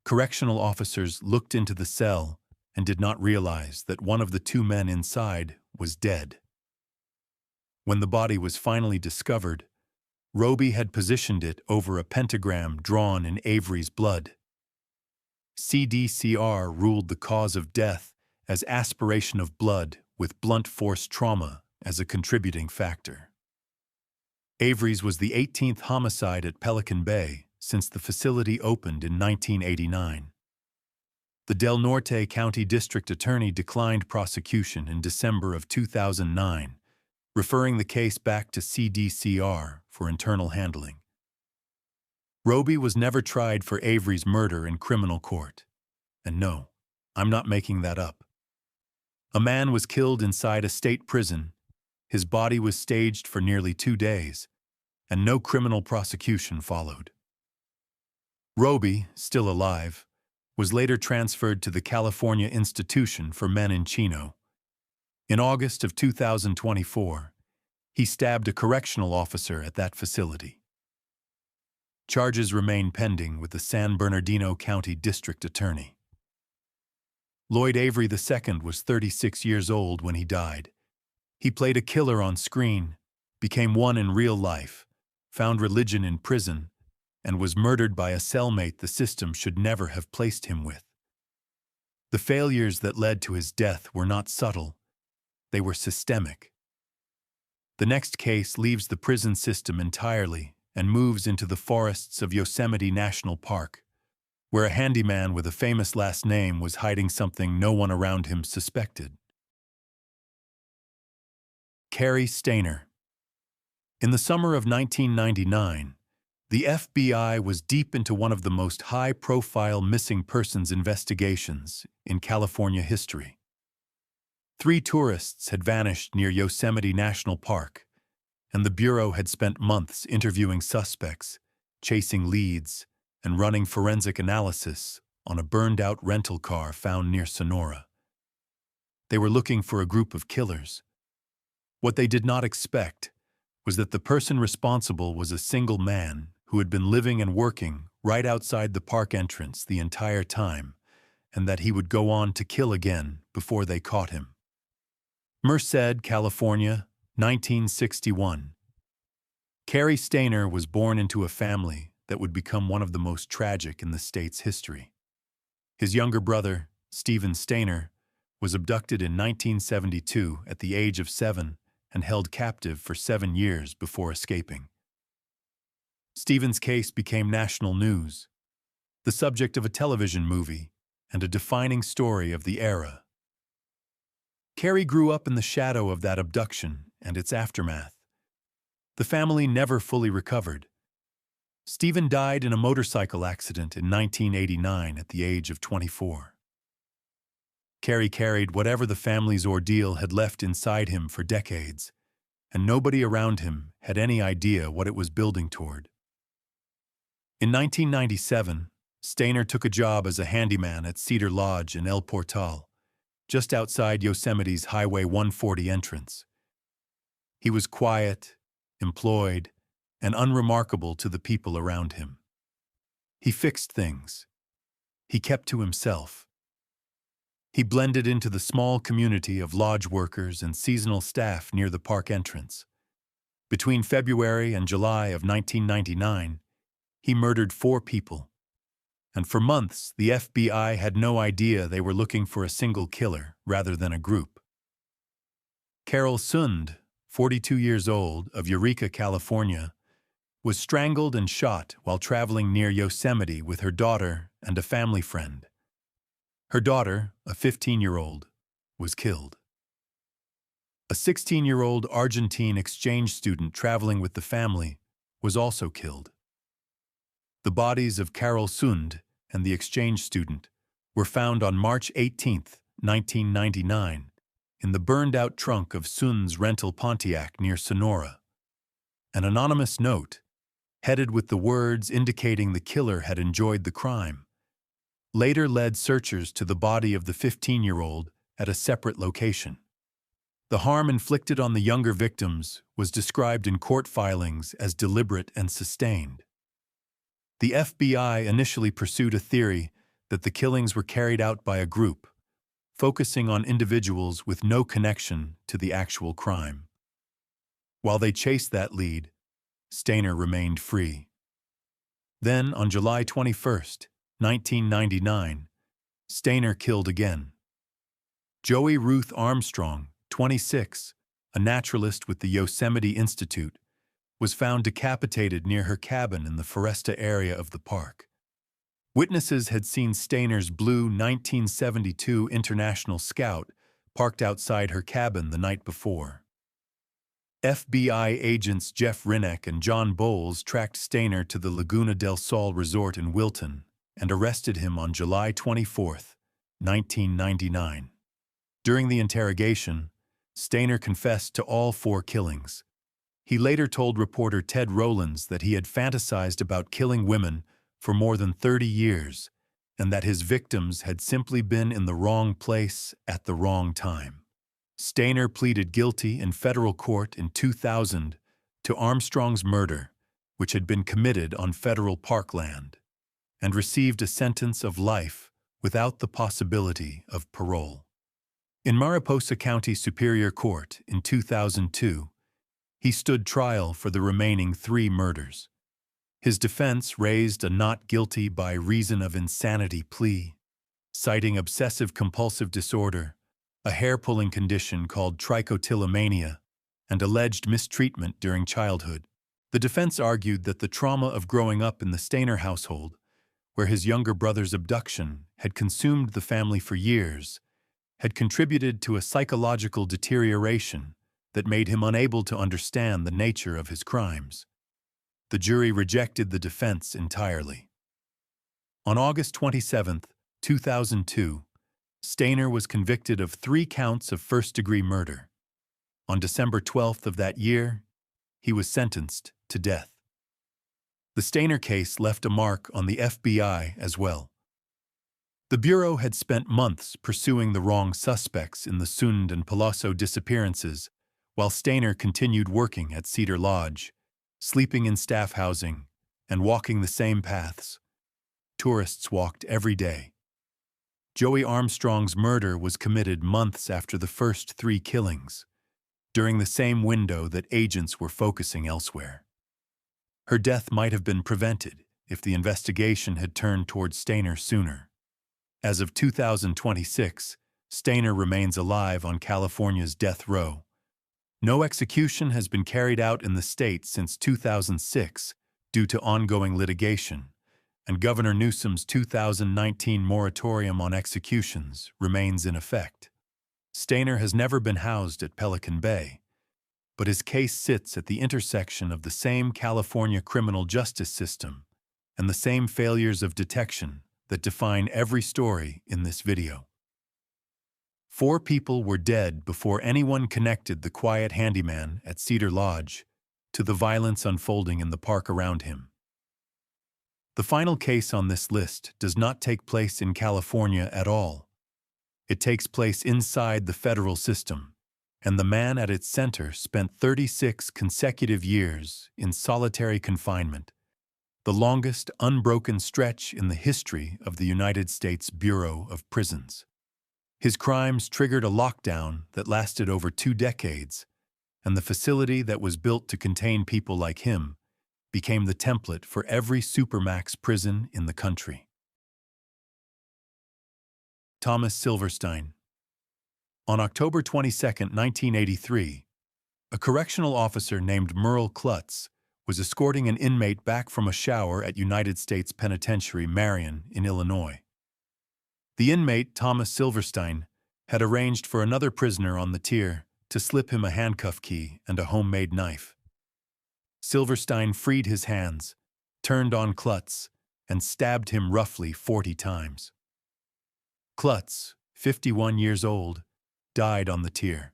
correctional officers looked into the cell and did not realize that one of the 2 men inside was dead. When the body was finally discovered, Roby had positioned it over a pentagram drawn in Avery's blood. CDCR ruled the cause of death as aspiration of blood with blunt force trauma as a contributing factor. Avery's was the 18th homicide at Pelican Bay since the facility opened in 1989. The Del Norte County District Attorney declined prosecution in December of 2009, referring the case back to CDCR for internal handling. Roby was never tried for Avery's murder in criminal court. And no, I'm not making that up. A man was killed inside a state prison, his body was staged for nearly 2 days, and no criminal prosecution followed. Roby, still alive, was later transferred to the California Institution for Men in Chino. In August of 2024, he stabbed a correctional officer at that facility. Charges remain pending with the San Bernardino County District Attorney. Lloyd Avery II was 36 years old when he died. He played a killer on screen, became one in real life, found religion in prison, and was murdered by a cellmate the system should never have placed him with. The failures that led to his death were not subtle, they were systemic. The next case leaves the prison system entirely and moves into the forests of Yosemite National Park, where a handyman with a famous last name was hiding something no one around him suspected. Cary Stayner. In the summer of 1999, the FBI was deep into one of the most high-profile missing persons investigations in California history. 3 tourists had vanished near Yosemite National Park, and the Bureau had spent months interviewing suspects, chasing leads, and running forensic analysis on a burned-out rental car found near Sonora. They were looking for a group of killers. What they did not expect was that the person responsible was a single man who had been living and working right outside the park entrance the entire time, and that he would go on to kill again before they caught him. Merced, California, 1961. Cary Stayner was born into a family that would become one of the most tragic in the state's history. His younger brother, Stephen Stayner, was abducted in 1972 at the age of 7 and held captive for 7 years before escaping. Stephen's case became national news, the subject of a television movie and a defining story of the era. Cary grew up in the shadow of that abduction and its aftermath. The family never fully recovered. Stephen died in a motorcycle accident in 1989 at the age of 24. Cary carried whatever the family's ordeal had left inside him for decades, and nobody around him had any idea what it was building toward. In 1997, Stayner took a job as a handyman at Cedar Lodge in El Portal, just outside Yosemite's Highway 140 entrance. He was quiet, employed, and unremarkable to the people around him. He fixed things. He kept to himself. He blended into the small community of lodge workers and seasonal staff near the park entrance. Between February and July of 1999, he murdered 4 people. And for months, the FBI had no idea they were looking for a single killer rather than a group. Carol Sund, 42 years old, of Eureka, California, was strangled and shot while traveling near Yosemite with her daughter and a family friend. Her daughter, a 15-year-old, was killed. A 16-year-old Argentine exchange student traveling with the family was also killed. The bodies of Carol Sund and the exchange student were found on March 18, 1999, in the burned-out trunk of Sund's rental Pontiac near Sonora. An anonymous note, headed with the words indicating the killer had enjoyed the crime, later led searchers to the body of the 15-year-old at a separate location. The harm inflicted on the younger victims was described in court filings as deliberate and sustained. The FBI initially pursued a theory that the killings were carried out by a group, focusing on individuals with no connection to the actual crime. While they chased that lead, Stayner remained free. Then, on July 21, 1999, Stayner killed again. Joey Ruth Armstrong, 26, a naturalist with the Yosemite Institute, was found decapitated near her cabin in the Foresta area of the park. Witnesses had seen Stayner's blue 1972 International Scout parked outside her cabin the night before. FBI agents Jeff Rinneck and John Bowles tracked Stayner to the Laguna del Sol resort in Wilton and arrested him on July 24, 1999. During the interrogation, Stayner confessed to all 4 killings. He later told reporter Ted Rowlands that he had fantasized about killing women for more than 30 years and that his victims had simply been in the wrong place at the wrong time. Stayner pleaded guilty in federal court in 2000 to Armstrong's murder, which had been committed on federal parkland, and received a sentence of life without the possibility of parole. In Mariposa County Superior Court in 2002, he stood trial for the remaining 3 murders. His defense raised a not guilty by reason of insanity plea, citing obsessive-compulsive disorder, a hair-pulling condition called trichotillomania, and alleged mistreatment during childhood. The defense argued that the trauma of growing up in the Stayner household, where his younger brother's abduction had consumed the family for years, had contributed to a psychological deterioration that made him unable to understand the nature of his crimes. The jury rejected the defense entirely. On August 27, 2002, Stayner was convicted of 3 counts of first-degree murder. On December 12th of that year, he was sentenced to death. The Stayner case left a mark on the FBI as well. The Bureau had spent months pursuing the wrong suspects in the Sund and Palazzo disappearances, while Stayner continued working at Cedar Lodge, sleeping in staff housing, and walking the same paths. Tourists walked every day. Joey Armstrong's murder was committed months after the first 3 killings, during the same window that agents were focusing elsewhere. Her death might have been prevented if the investigation had turned towards Stayner sooner. As of 2026, Stayner remains alive on California's death row. No execution has been carried out in the state since 2006 due to ongoing litigation, and Governor Newsom's 2019 moratorium on executions remains in effect. Stayner has never been housed at Pelican Bay, but his case sits at the intersection of the same California criminal justice system and the same failures of detection that define every story in this video. 4 people were dead before anyone connected the quiet handyman at Cedar Lodge to the violence unfolding in the park around him. The final case on this list does not take place in California at all. It takes place inside the federal system, and the man at its center spent 36 consecutive years in solitary confinement, the longest unbroken stretch in the history of the United States Bureau of Prisons. His crimes triggered a lockdown that lasted over 2 decades, and the facility that was built to contain people like him became the template for every supermax prison in the country. Thomas Silverstein. On October 22, 1983, a correctional officer named Merle Klutz was escorting an inmate back from a shower at United States Penitentiary Marion in Illinois. The inmate, Thomas Silverstein, had arranged for another prisoner on the tier to slip him a handcuff key and a homemade knife. Silverstein freed his hands, turned on Klutz, and stabbed him roughly 40 times. Klutz, 51 years old, died on the tier.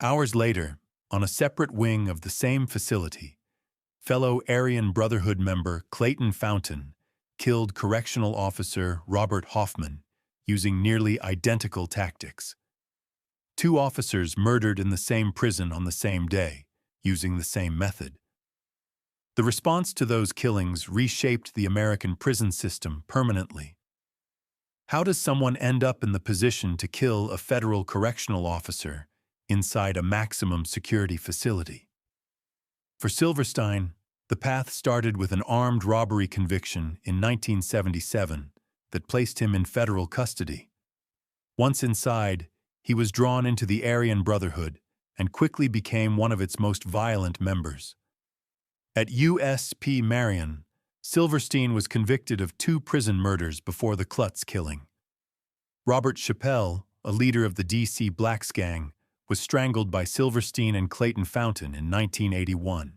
Hours later, on a separate wing of the same facility, fellow Aryan Brotherhood member Clayton Fountain killed correctional officer Robert Hoffman using nearly identical tactics. 2 officers murdered in the same prison on the same day, using the same method. The response to those killings reshaped the American prison system permanently. How does someone end up in the position to kill a federal correctional officer inside a maximum security facility? For Silverstein, the path started with an armed robbery conviction in 1977 that placed him in federal custody. Once inside, he was drawn into the Aryan Brotherhood and quickly became one of its most violent members. At USP Marion, Silverstein was convicted of 2 prison murders before the Klutz killing. Robert Chappelle, a leader of the D.C. Blacks Gang, was strangled by Silverstein and Clayton Fountain in 1981.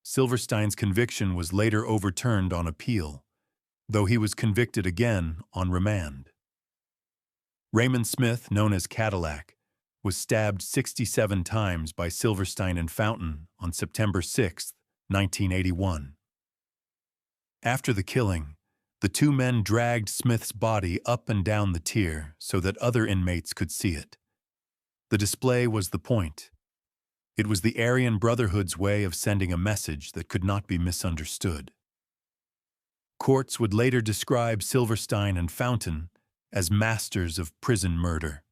Silverstein's conviction was later overturned on appeal, though he was convicted again on remand. Raymond Smith, known as Cadillac, was stabbed 67 times by Silverstein and Fountain on September 6, 1981. After the killing, the 2 men dragged Smith's body up and down the tier so that other inmates could see it. The display was the point. It was the Aryan Brotherhood's way of sending a message that could not be misunderstood. Courts would later describe Silverstein and Fountain as masters of prison murder.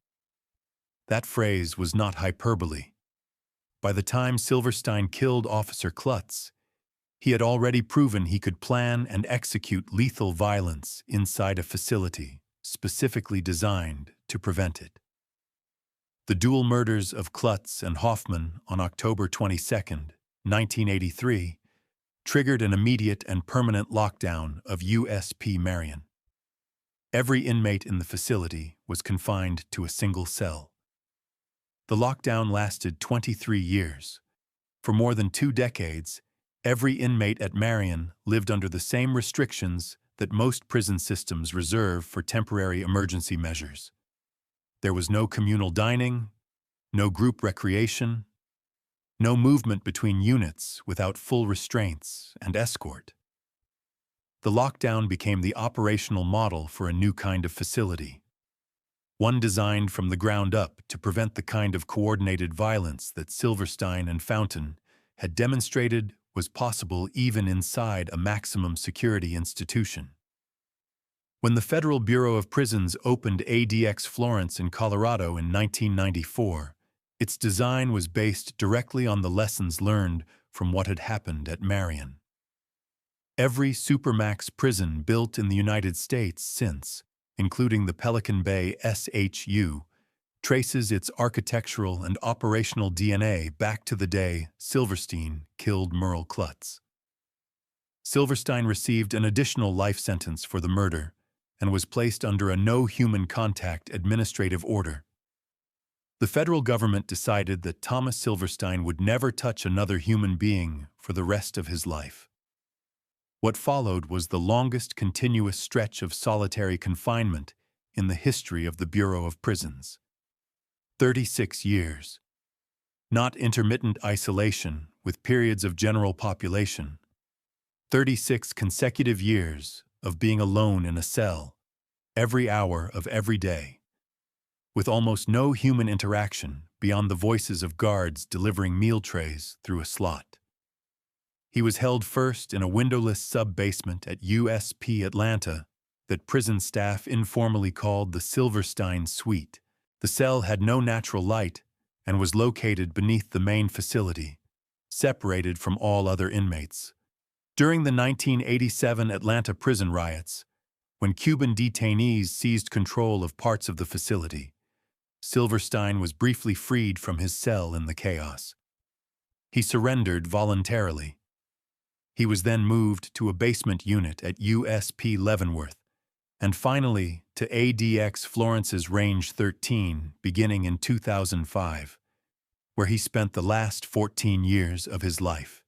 That phrase was not hyperbole. By the time Silverstein killed Officer Klutz, he had already proven he could plan and execute lethal violence inside a facility specifically designed to prevent it. The dual murders of Klutz and Hoffman on October 22, 1983, triggered an immediate and permanent lockdown of USP Marion. Every inmate in the facility was confined to a single cell. The lockdown lasted 23 years. For more than 2 decades, every inmate at Marion lived under the same restrictions that most prison systems reserve for temporary emergency measures. There was no communal dining, no group recreation, no movement between units without full restraints and escort. The lockdown became the operational model for a new kind of facility, one designed from the ground up to prevent the kind of coordinated violence that Silverstein and Fountain had demonstrated was possible even inside a maximum security institution. When the Federal Bureau of Prisons opened ADX Florence in Colorado in 1994, its design was based directly on the lessons learned from what had happened at Marion. Every supermax prison built in the United States since, including the Pelican Bay SHU, traces its architectural and operational DNA back to the day Silverstein killed Merle Klutz. Silverstein received an additional life sentence for the murder and was placed under a no-human-contact administrative order. The federal government decided that Thomas Silverstein would never touch another human being for the rest of his life. What followed was the longest continuous stretch of solitary confinement in the history of the Bureau of Prisons. 36 years. Not intermittent isolation with periods of general population. 36 consecutive years of being alone in a cell, every hour of every day. with almost no human interaction beyond the voices of guards delivering meal trays through a slot. He was held first in a windowless sub-basement at USP Atlanta that prison staff informally called the Silverstein Suite. The cell had no natural light and was located beneath the main facility, separated from all other inmates. During the 1987 Atlanta prison riots, when Cuban detainees seized control of parts of the facility, Silverstein was briefly freed from his cell in the chaos. He surrendered voluntarily. He was then moved to a basement unit at USP Leavenworth, and finally to ADX Florence's Range 13 beginning in 2005, where he spent the last 14 years of his life.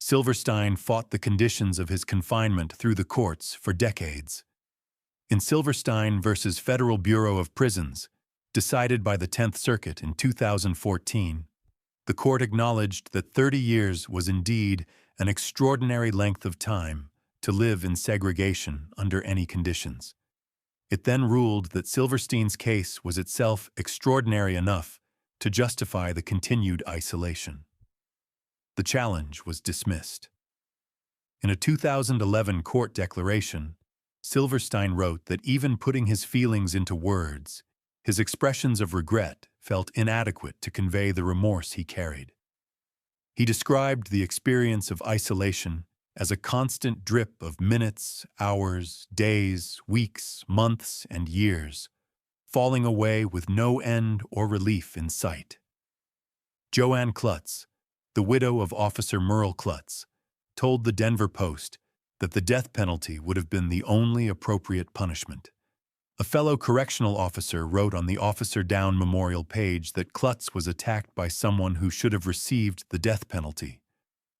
Silverstein fought the conditions of his confinement through the courts for decades. In Silverstein versus Federal Bureau of Prisons, decided by the 10th Circuit in 2014, the court acknowledged that 30 years was indeed an extraordinary length of time to live in segregation under any conditions. It then ruled that Silverstein's case was itself extraordinary enough to justify the continued isolation. The challenge was dismissed. In a 2011 court declaration, Silverstein wrote that even putting his feelings into words, his expressions of regret felt inadequate to convey the remorse he carried. He described the experience of isolation as a constant drip of minutes, hours, days, weeks, months, and years, falling away with no end or relief in sight. Joanne Klutz, the widow of Officer Merle Klutz, told the Denver Post that the death penalty would have been the only appropriate punishment. A fellow correctional officer wrote on the Officer Down memorial page that Klutz was attacked by someone who should have received the death penalty.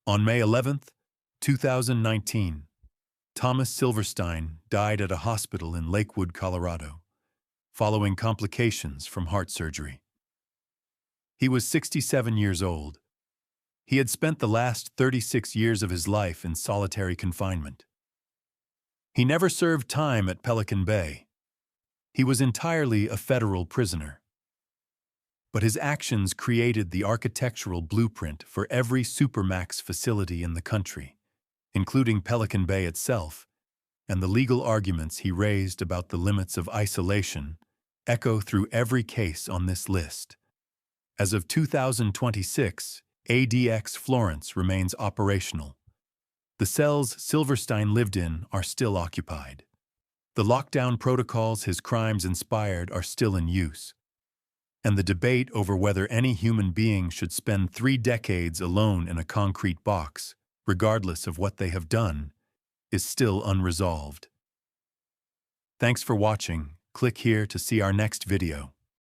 On May 11, 2019, Thomas Silverstein died at a hospital in Lakewood, Colorado, following complications from heart surgery. He was 67 years old. He had spent the last 36 years of his life in solitary confinement. He never served time at Pelican Bay. He was entirely a federal prisoner. But his actions created the architectural blueprint for every supermax facility in the country, including Pelican Bay itself, and the legal arguments he raised about the limits of isolation echo through every case on this list. As of 2026, ADX Florence remains operational. The cells Silverstein lived in are still occupied. The lockdown protocols his crimes inspired are still in use. And the debate over whether any human being should spend 3 decades alone in a concrete box, regardless of what they have done, is still unresolved. Thanks for watching. Click here to see our next video.